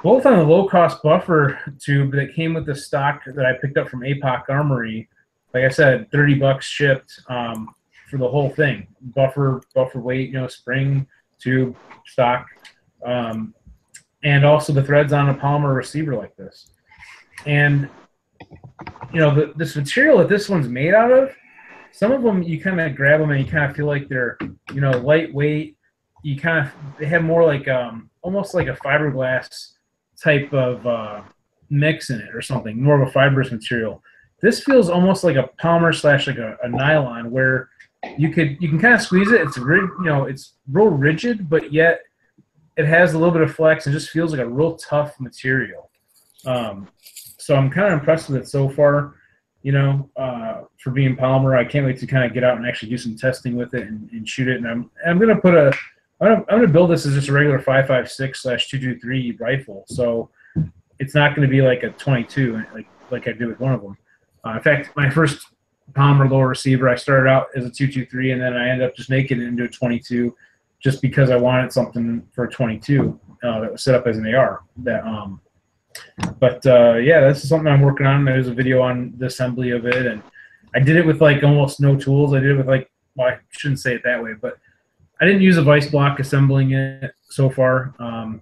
on the low-cost buffer tube that came with the stock that I picked up from Armory. Like I said, $30 shipped for the whole thing. Buffer weight, you know, spring, tube, stock, and also the threads on a polymer receiver like this. And you know, this material that this one's made out of, some of them you kind of grab them and you kind of feel like they're, you know, lightweight. They have more like almost like a fiberglass type of mix in it or something, more of a fibrous material. This feels almost like a polymer / like a nylon, where you can kind of squeeze it. It's it's real rigid, but yet it has a little bit of flex and just feels like a real tough material. So I'm kind of impressed with it so far, you know, for being polymer. I can't wait to kind of get out and actually do some testing with it and shoot it. And I'm gonna build this as just a regular 5.56/223 rifle. So it's not going to be like a 22 like I did with one of them. In fact, my first polymer lower receiver, I started out as a 223, and then I ended up just making it into a 22, just because I wanted something for a 22 that was set up as an AR. Yeah, that's something I'm working on. There's a video on the assembly of it, and I did it with like almost no tools. I did it with like, well, I shouldn't say it that way, but I didn't use a vice block assembling it so far. I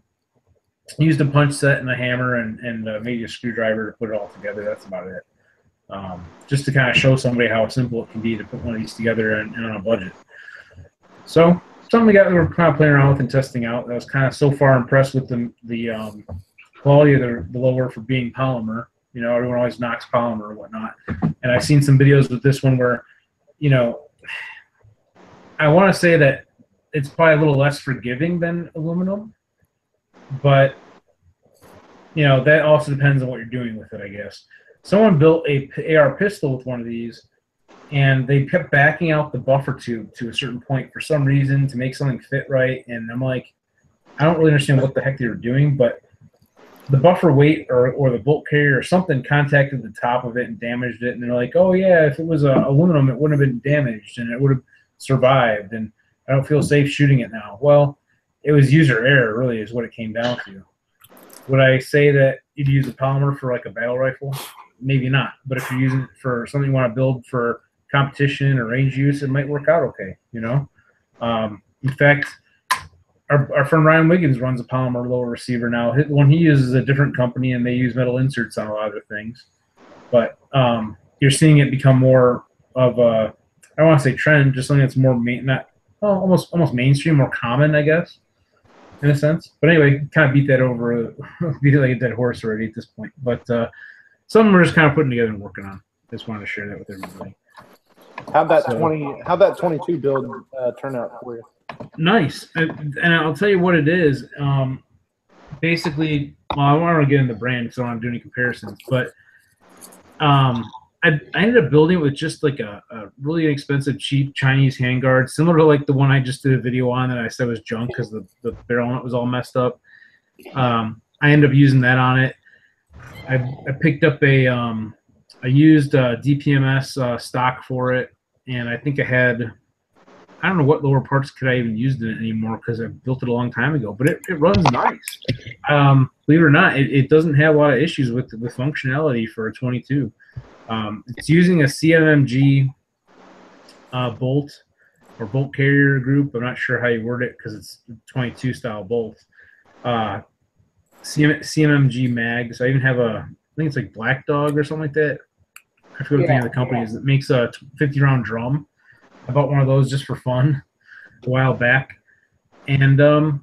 used a punch set and a hammer and maybe a screwdriver to put it all together. That's about it. Just to kind of show somebody how simple it can be to put one of these together and on a budget. So something we we're kind of playing around with and testing out. I was kind of so far impressed with the quality of the lower for being polymer. You know, everyone always knocks polymer or whatnot. And I've seen some videos with this one where, you know, I want to say that it's probably a little less forgiving than aluminum, but, you know, that also depends on what you're doing with it, I guess. Someone built a AR pistol with one of these, and they kept backing out the buffer tube to a certain point for some reason to make something fit right. And I'm like, I don't really understand what the heck they were doing, but the buffer weight or the bolt carrier or something contacted the top of it and damaged it. And they're like, oh yeah, if it was aluminum, it wouldn't have been damaged and it would have survived. And I don't feel safe shooting it now. Well, it was user error, really, is what it came down to. Would I say that you'd use a polymer for like a battle rifle? Maybe not. But if you're using it for something you want to build for competition or range use, it might work out okay, you know? In fact, our friend Ryan Wiggins runs a polymer lower receiver now. The one he uses is a different company, and they use metal inserts on a lot of the things. But you're seeing it become more of a, don't want to say trend, just something that's more almost mainstream, more common, I guess, in a sense. But anyway, kind of beat it like a dead horse already at this point. But something we're just kind of putting together and working on. Just wanted to share that with everybody. How'd that 22 build turn out for you? Nice, and I'll tell you what it is. Basically, well, I don't want to get into the brand because I don't want to do any comparisons, but I ended up building it with just like a really inexpensive, cheap Chinese handguard, similar to like the one I just did a video on that I said was junk because the barrel on it was all messed up. I ended up using that on it. I picked up I used DPMS stock for it, and I think I don't know what lower parts could I even use in it anymore because I built it a long time ago, but it runs nice. Believe it or not, it doesn't have a lot of issues with functionality for a 22. It's using a CMMG bolt or bolt carrier group. I'm not sure how you word it because it's 22 style bolt. CMMG mag. So I even have I think it's like Black Dog or something like that. I forget what the name of the company is. It makes a 50-round drum. I bought one of those just for fun a while back, and I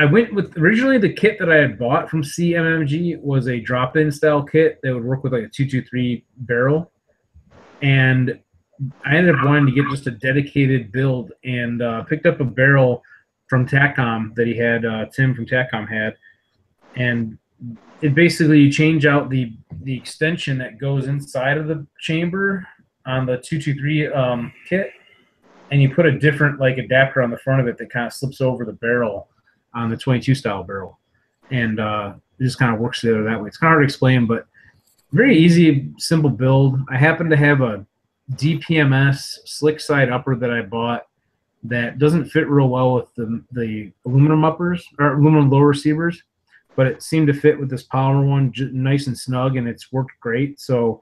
went with originally the kit that I had bought from CMMG was a drop-in style kit that would work with like a 223 barrel, and I ended up wanting to get just a dedicated build and picked up a barrel from TACCOM that he had, Tim from TACCOM had, and it basically you change out the extension that goes inside of the chamber on the 223 kit, and you put a different like adapter on the front of it that kind of slips over the barrel on the 22 style barrel, and it just kind of works together that way. It's kind of hard to explain, but very easy, simple build. I happen to have a DPMS slick side upper that I bought that doesn't fit real well with the aluminum uppers or aluminum lower receivers, but it seemed to fit with this polymer one nice and snug, and it's worked great. So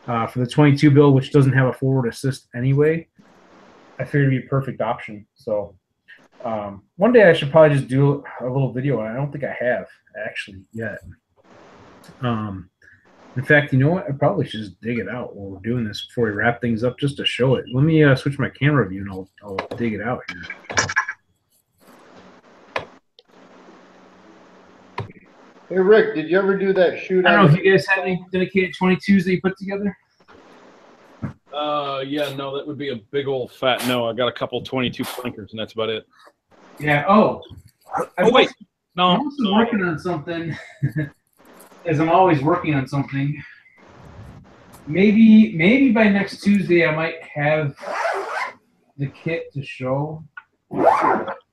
for the 22 build, which doesn't have a forward assist anyway, I figured it'd be a perfect option. So one day I should probably just do a little video. I don't think I have actually yet. In fact, you know what? I probably should just dig it out while we're doing this before we wrap things up, just to show it. Let me switch my camera view and I'll dig it out here. Hey Rick, did you ever do that shoot? I don't know if you guys have any dedicated 22s that you put together. Yeah, no, that would be a big old fat no. I got a couple 22 flankers, and that's about it. Yeah. Oh. Wait. No. I'm also working on something. As I'm always working on something. Maybe by next Tuesday I might have the kit to show.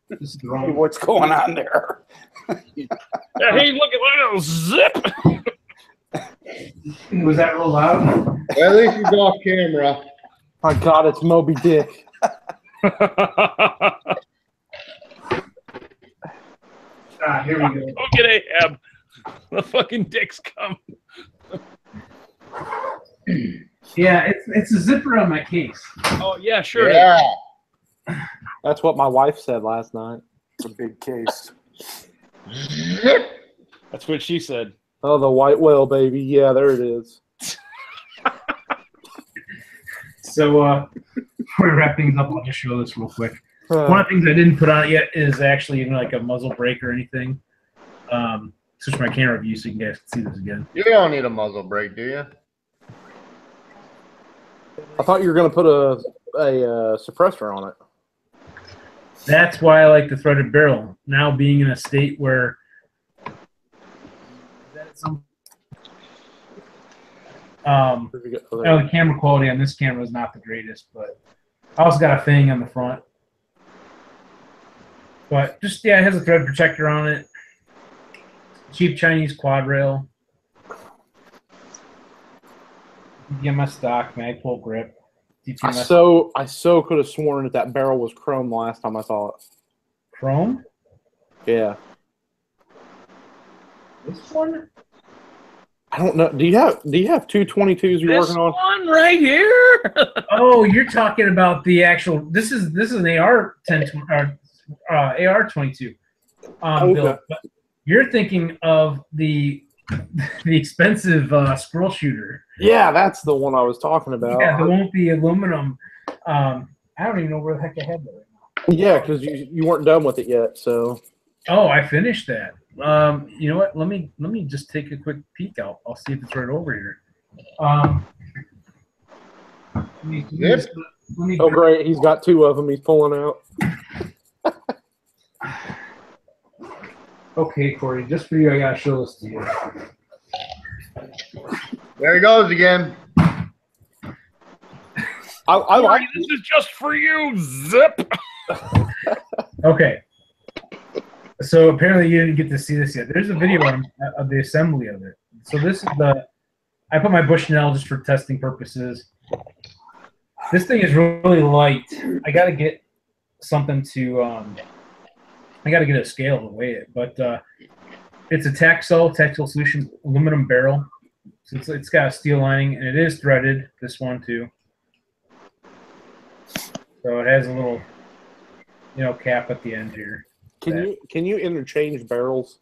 This is the wrong. What's going on there? Yeah, hey, look at that little zip. Was that real loud? Well, at least he's off camera. My God, it's Moby Dick. Here we go. Look at Ahab. The fucking dicks come. Yeah, it's a zipper on my case. Oh yeah, sure. Yeah. That's what my wife said last night. It's a big case. That's what she said. Oh, the white whale, baby. Yeah, there it is. So before we wrap things up, I'll just show this real quick. One of the things I didn't put on it yet is actually even like a muzzle brake or anything. Switch my camera view so you guys can see this again. You don't need a muzzle brake, do you? I thought you were going to put a suppressor on it. That's why I like the threaded barrel. Now being in a state where the camera quality on this camera is not the greatest, but I also got a thing on the front. But just, yeah, it has a thread protector on it. Cheap Chinese quad rail. DPMS stock, Magpul grip. DPMS. I so could have sworn that barrel was chrome the last time I saw it. Chrome? Yeah. This one? I don't know. Do you have two 22s you're working on? This one right here. Oh, you're talking about the actual. This is an AR-10 AR-22 Okay. build. But you're thinking of the the expensive squirrel shooter. Yeah, that's the one I was talking about. Yeah, there won't be aluminum. I don't even know where the heck I had that right now. Yeah, because you weren't done with it yet. So. Oh, I finished that. You know what? Let me just take a quick peek out. I'll see if it's right over here. Oh, great. He's got 2 of them. He's pulling out. Okay, Corey, just for you, I gotta show this to you. There he goes again. I like This is just for you, Zip. Okay. So apparently you didn't get to see this yet. There's a video of the assembly of it. So this is I put my Bushnell just for testing purposes. This thing is really light. I got to get something to, I got to get a scale to weigh it. But it's a Tactile Solutions aluminum barrel. So it's got a steel lining, and it is threaded, this one too. So it has a little, cap at the end here. Can you interchange barrels?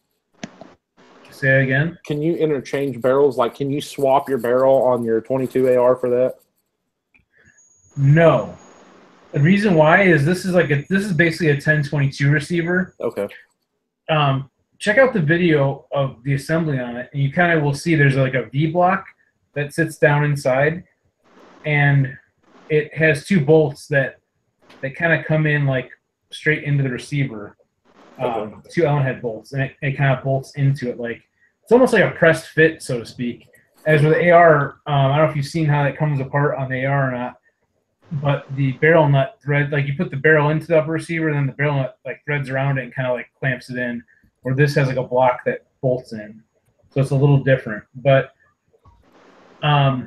Say that again? Can you interchange barrels? Like, can you swap your barrel on your 22 AR for that? No. The reason why is this is basically a 1022 receiver. Okay. Check out the video of the assembly on it, and you kind of will see there's like a V block that sits down inside, and it has 2 bolts that kind of come in like straight into the receiver. 2 Allen head bolts, and it kind of bolts into it like it's almost like a pressed fit, so to speak. As with the AR, I don't know if you've seen how that comes apart on the AR or not, but the barrel nut thread, like you put the barrel into the upper receiver, and then the barrel nut like threads around it and kind of like clamps it in. Or this has like a block that bolts in, so it's a little different. But yeah,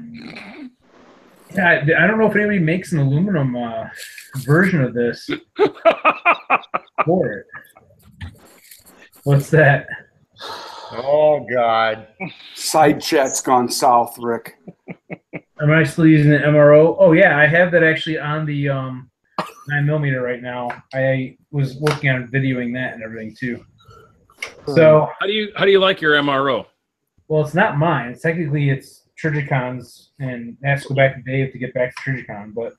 I don't know if anybody makes an aluminum version of this for it. What's that? Oh, God. Side chat's gone south, Rick. Am I still using the MRO? Oh yeah, I have that actually on the 9mm right now. I was working on videoing that and everything too. So How do you like your MRO? well, it's not mine. It's Trigicon's, and I have to go back to Dave to get back to Trigicon, but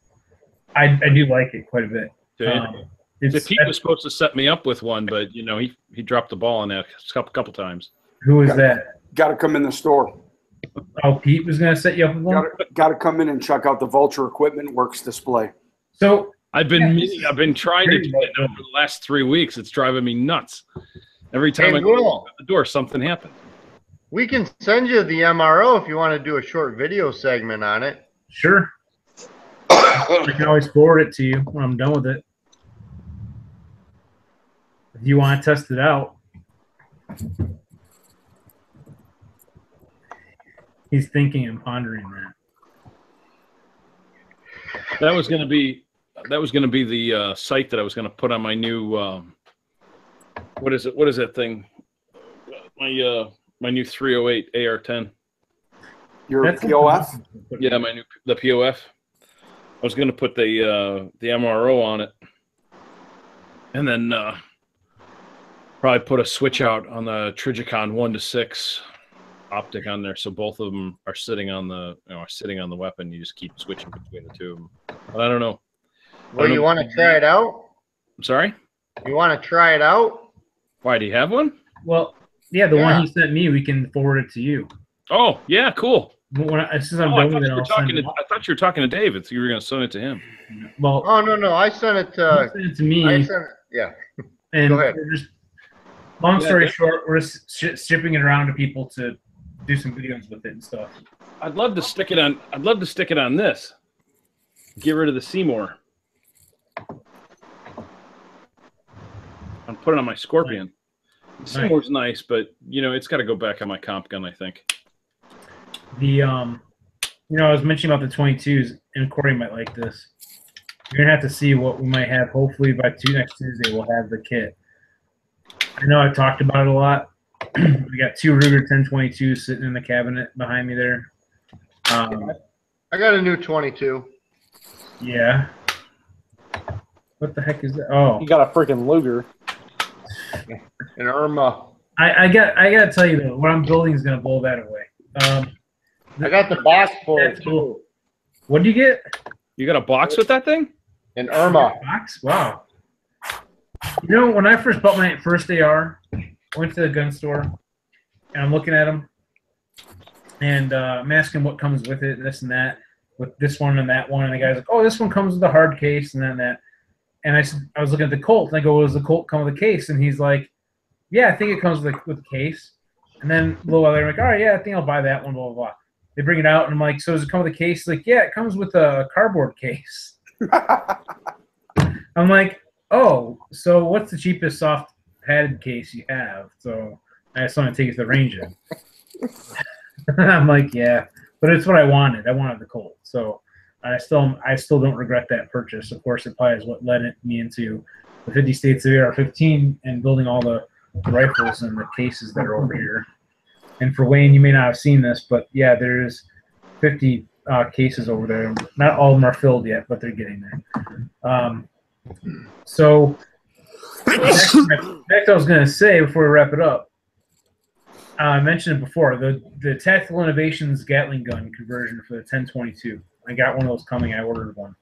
I do like it quite a bit. Pete was supposed to set me up with one, but he dropped the ball on that a couple times. Who is that? Got to come in the store. Oh, Pete was going to set you up with one? Got to come in and check out the Vulture Equipment Works display. So I've been trying to do it over the last 3 weeks. It's driving me nuts. Every time I go out the door, something happens. We can send you the MRO if you want to do a short video segment on it. Sure. I can always forward it to you when I'm done with it. If you want to test it out. He's thinking and pondering that. That was going to be the site that I was going to put on my new what is that thing? My new 308 AR-10. Your POF? Yeah, the POF. I was going to put the MRO on it, and then probably put a switch out on the Trigicon 1-to-6 optic on there, so both of them are sitting on the weapon. You just keep switching between the two of them. But I don't know. Well, you want to try it out? I'm sorry? You want to try it out? Why, do you have one? Well, yeah, the one he sent me, we can forward it to you. Oh, yeah, cool. As soon as I'm done with it, I'll send it. I thought you were talking to David, so you were going to send it to him. Well, oh, no, I sent it to... Send it to me. Yeah. And Go ahead. Long story short, we're just shipping it around to people to do some videos with it and stuff. I'd love to stick it on this. Get rid of the Seymour. I'm putting it on my Scorpion. Seymour's nice, but it's got to go back on my comp gun, I think. I was mentioning about the 22s, and Corey might like this. You're gonna have to see what we might have. Hopefully by next Tuesday we'll have the kit. I know I've talked about it a lot. We got 2 Ruger 1022s sitting in the cabinet behind me there. I got a new 22. Yeah. What the heck is that? Oh. You got a freaking Luger. An Irma. I gotta tell you though, what I'm building is gonna blow that away. I got the box for it That's cool. too. What did you get? You got a box with that thing? An Irma. Box? Wow. You know, when I first bought my first AR, I went to the gun store, and I'm looking at them, and I'm asking what comes with it, this and that, with this one and that one, and the guy's like, "Oh, this one comes with a hard case," and then that. And I said, I was looking at the Colt, and I go, "Does the Colt come with a case?" And he's like, "Yeah, I think it comes with a case." And then a little while later, I'm like, "All right, yeah, I think I'll buy that one." Blah blah blah. They bring it out, and I'm like, "So does it come with a case?" He's like, "Yeah, it comes with a cardboard case." I'm like, "Oh, so what's the cheapest soft padded case you have?" So I just want to take it to the range in. I'm like, "Yeah," but it's what I wanted. I wanted the Colt, so I still don't regret that purchase. Of course, it probably is what led me into the 50 states of AR-15 and building all the rifles and the cases that are over here. And for Wayne, you may not have seen this, but yeah, there's 50 cases over there. Not all of them are filled yet, but they're getting there. So next I was going to say before we wrap it up, I mentioned it before, the Tactical Innovations Gatling gun conversion for the 1022. I got one of those coming. I ordered one.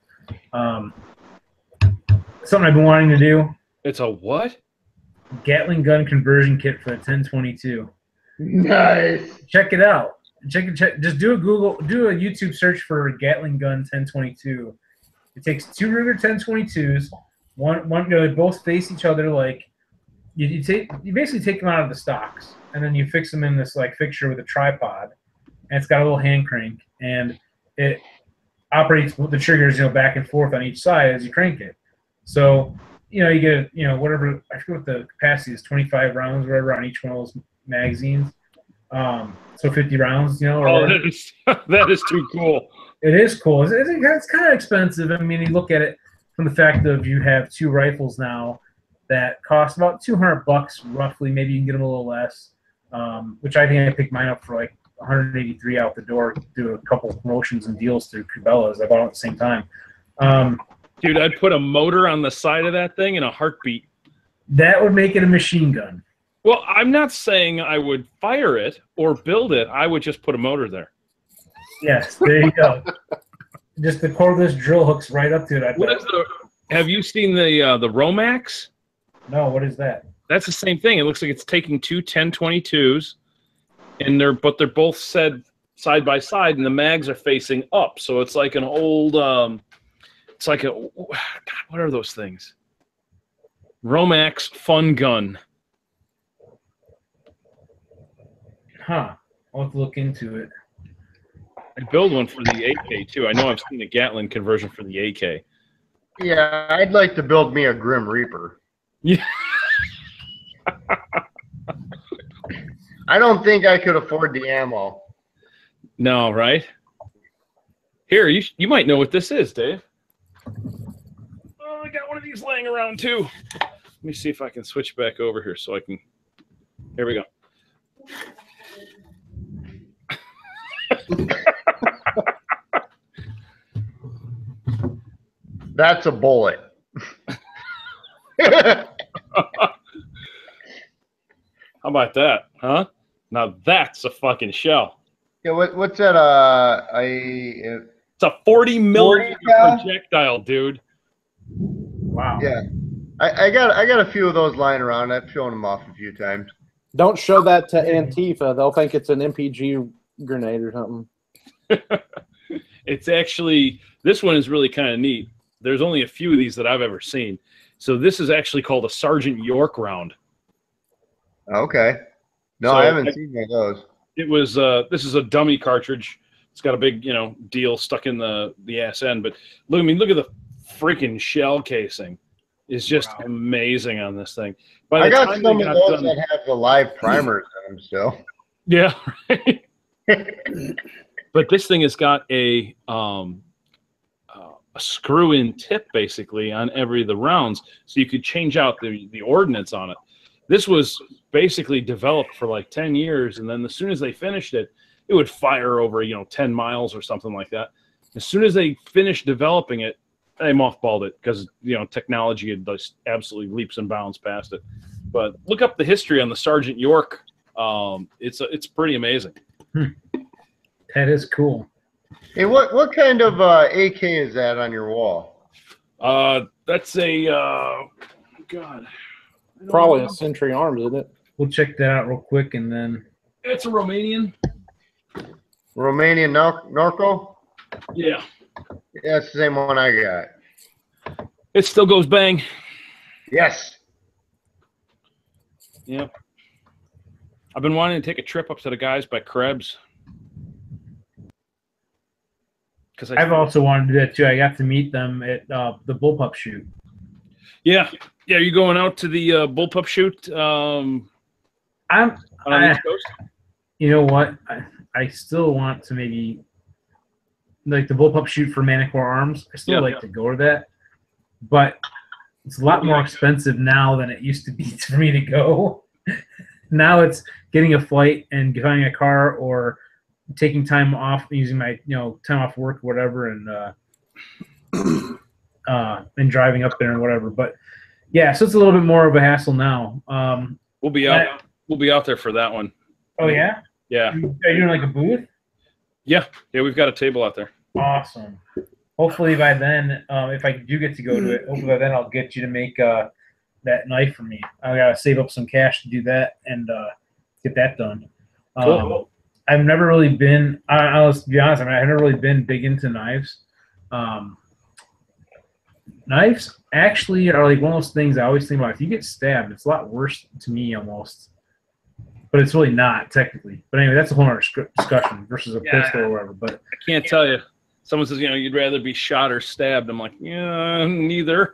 Something I've been wanting to do. It's a what? Gatling gun conversion kit for the 1022. Nice. Check it out. Check. Just do a YouTube search for Gatling gun 1022. It takes two Ruger 1022s. They both face each other like you basically take them out of the stocks and then you fix them in this like fixture with a tripod, and it's got a little hand crank and it operates with the triggers back and forth on each side as you crank it. So you get whatever, I forget what the capacity is, 25 rounds whatever on each one of those magazines. So 50 rounds, Oh, that is too cool. It is cool. It's kind of expensive. I mean, you look at it from the fact of you have two rifles now that cost about $200 roughly. Maybe you can get them a little less, which I think I picked mine up for like 183 out the door. Do a couple of promotions and deals through Cabela's. I bought them at the same time. Dude, I'd put a motor on the side of that thing in a heartbeat. That would make it a machine gun. Well, I'm not saying I would fire it or build it. I would just put a motor there. Yes, there you go. Just the cordless drill hooks right up to it. Have you seen the Romax? No, what is that? That's the same thing. It looks like it's taking two 1022s, and they're both set side by side, and the mags are facing up. So it's like an old, it's like God, what are those things? Romax fun gun. Huh. I'll have to look into it. I build one for the AK too. I know I've seen a Gatling conversion for the AK. Yeah, I'd like to build me a Grim Reaper. Yeah. I don't think I could afford the ammo. No, right? Here, you might know what this is, Dave. Oh, I got one of these laying around too. Let me see if I can switch back over here so I can. Here we go. That's a bullet. How about that, huh? Now that's a fucking shell. Yeah, what's that? It's a 40 millimeter projectile, dude. Wow. Yeah, I got a few of those lying around. I've shown them off a few times. Don't show that to Antifa. They'll think it's an MPG grenade or something. It's actually, this one is really kind of neat. There's only a few of these that I've ever seen. So this is actually called a Sergeant York round. Okay. No, So I haven't seen one of those. It was, this is a dummy cartridge. It's got a big, deal stuck in the ass end. But look at the freaking shell casing. It's just amazing on this thing. I got some of those that have the live primers in them still. Yeah, right. But this thing has got a screw-in tip basically on every of the rounds, so you could change out the ordnance on it. This was basically developed for like 10 years, and then as soon as they finished it, it would fire over 10 miles or something like that. As soon as they finished developing it, they mothballed it because technology had just absolutely leaps and bounds past it. But look up the history on the Sergeant York. It's pretty amazing. That is cool. Hey, what kind of AK is that on your wall? That's a God. Probably a Century Arms, isn't it? We'll check that out real quick, and then It's a Romanian. Romanian Norco? Yeah. Yeah, it's the same one I got. It still goes bang. Yes. Yeah. I've been wanting to take a trip up to the guys by Krebs. I've also wanted to do that too. I got to meet them at the bullpup shoot. Yeah. Yeah, are you going out to the bullpup shoot? On the East Coast? You know what? I still want to maybe like the bullpup shoot for Manticore Arms. I still like to go to that, but it's a lot more expensive now than it used to be for me to go. Now it's getting a flight and finding a car or taking time off, using my time off work or whatever, and driving up there and whatever. But yeah, so it's a little bit more of a hassle now. We'll be out. We'll be out there for that one. Oh yeah. Yeah. Are you doing like a booth? Yeah. Yeah, we've got a table out there. Awesome. Hopefully by then, if I do get to go to it, hopefully by then I'll get you to make that knife for me. I gotta save up some cash to do that and get that done. Cool. I've never really been. Let's be honest. I've never really been big into knives. Knives actually are like one of those things I always think about. If you get stabbed, it's a lot worse to me almost. But it's really not technically. But anyway, that's a whole other discussion versus a pistol or whatever. But I can't tell you. Someone says, you'd rather be shot or stabbed. I'm like, yeah, neither.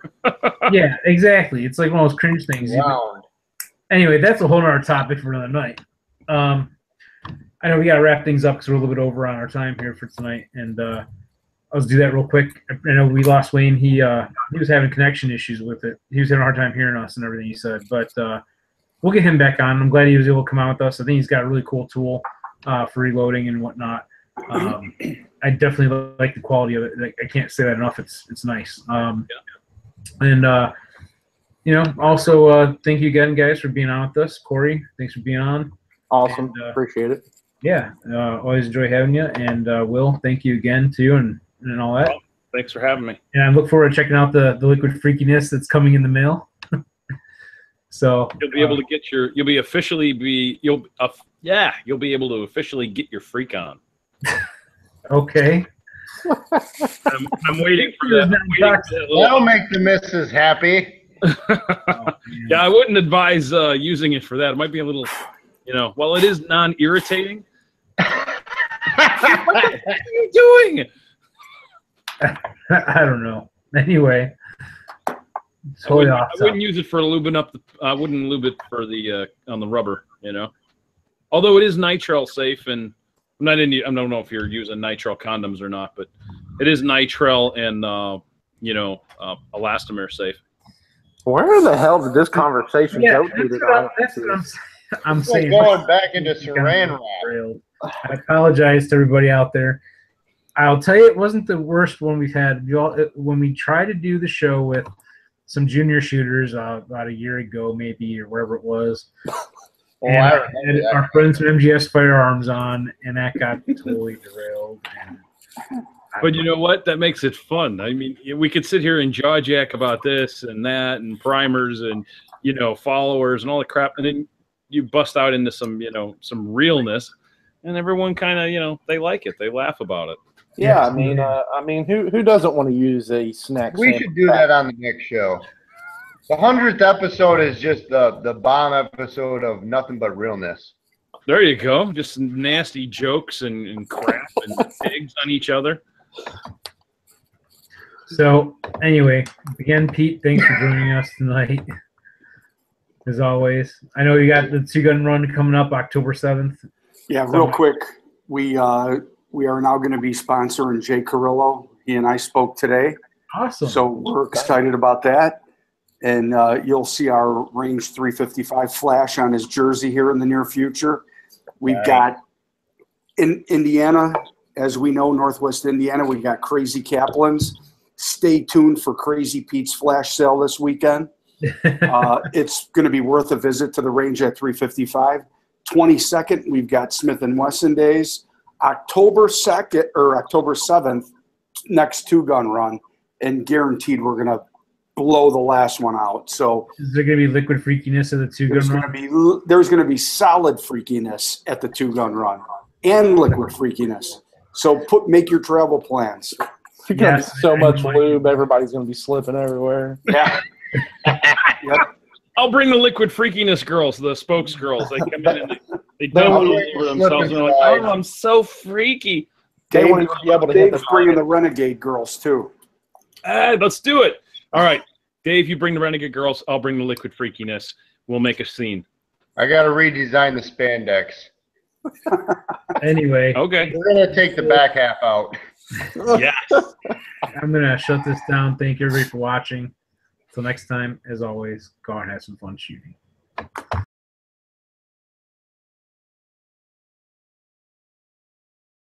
Yeah, exactly. It's like one of those cringe things. Wow. Anyway, that's a whole other topic for another night. I know we got to wrap things up because we're a little bit over on our time here for tonight. And let's do that real quick. I know we lost Wayne. He was having connection issues with it. He was having a hard time hearing us and everything he said. But we'll get him back on. I'm glad he was able to come out with us. I think he's got a really cool tool for reloading and whatnot. I definitely like the quality of it. I can't say that enough. It's nice. And also thank you again, guys, for being on with us. Corey, thanks for being on. Awesome. And, appreciate it. Yeah, always enjoy having you. And Will, thank you again too, and all that. Well, thanks for having me. And I look forward to checking out the liquid freakiness that's coming in the mail. So you'll be able to get you'll be able to officially get your freak on. Okay. I'm waiting for that. That'll make the missus happy. Yeah, I wouldn't advise using it for that. It might be a little, while it is non-irritating. What are you doing? I don't know. Anyway, I wouldn't use it for lubing up. I wouldn't lube it for the on the rubber. Although it is nitrile safe, and I don't know if you're using nitrile condoms or not, but it is nitrile and elastomer safe. Where the hell did this conversation go to? That's what I'm saying. Going back into saran wrap. I apologize to everybody out there. I'll tell you, it wasn't the worst one we've had. When we tried to do the show with some junior shooters about a year ago, maybe, or wherever it was. And our friends from MGS Firearms on, and that got totally derailed. But you know what? That makes it fun. I mean, we could sit here and jaw jack about this and that and primers and, followers and all the crap. And then you bust out into some, some realness, and everyone kind of, they like it. They laugh about it. Yeah. I mean, who doesn't want to use a snack? We should do that on the next show. The 100th episode is just the bomb episode of nothing but realness. There you go. Just nasty jokes and crap and pigs on each other. So, anyway, again, Pete, thanks for joining us tonight. As always. I know you got the two-gun run coming up October 7th. Yeah, real quick. We are now going to be sponsoring Jay Carrillo. He and I spoke today. Awesome. So we're excited about that. And you'll see our Range 355 flash on his jersey here in the near future. We've got in Indiana, as we know, Northwest Indiana, we've got Crazy Kaplan's. Stay tuned for Crazy Pete's flash sale this weekend. It's going to be worth a visit to the range at 355. 22nd, we've got Smith & Wesson Days. October 2nd or October 7th, next two-gun run, and guaranteed we're going to blow the last one out. So is there going to be liquid freakiness at the two-gun run? There's going to be solid freakiness at the two-gun run and liquid freakiness. So make your travel plans. There's going to be so much lube. Everybody's going to be slipping everywhere. Yeah. Yep. I'll bring the liquid freakiness girls, the spokes girls. They come in and they dump all over themselves. And they're like, oh, I'm so freaky. They won't even be able to hit the bringing the renegade girls too. Let's do it. All right, Dave, you bring the renegade girls. I'll bring the liquid freakiness. We'll make a scene. I got to redesign the spandex. Anyway. Okay. We're going to take the back half out. Yes. I'm going to shut this down. Thank you, everybody, for watching. Until next time, as always, go out and have some fun shooting.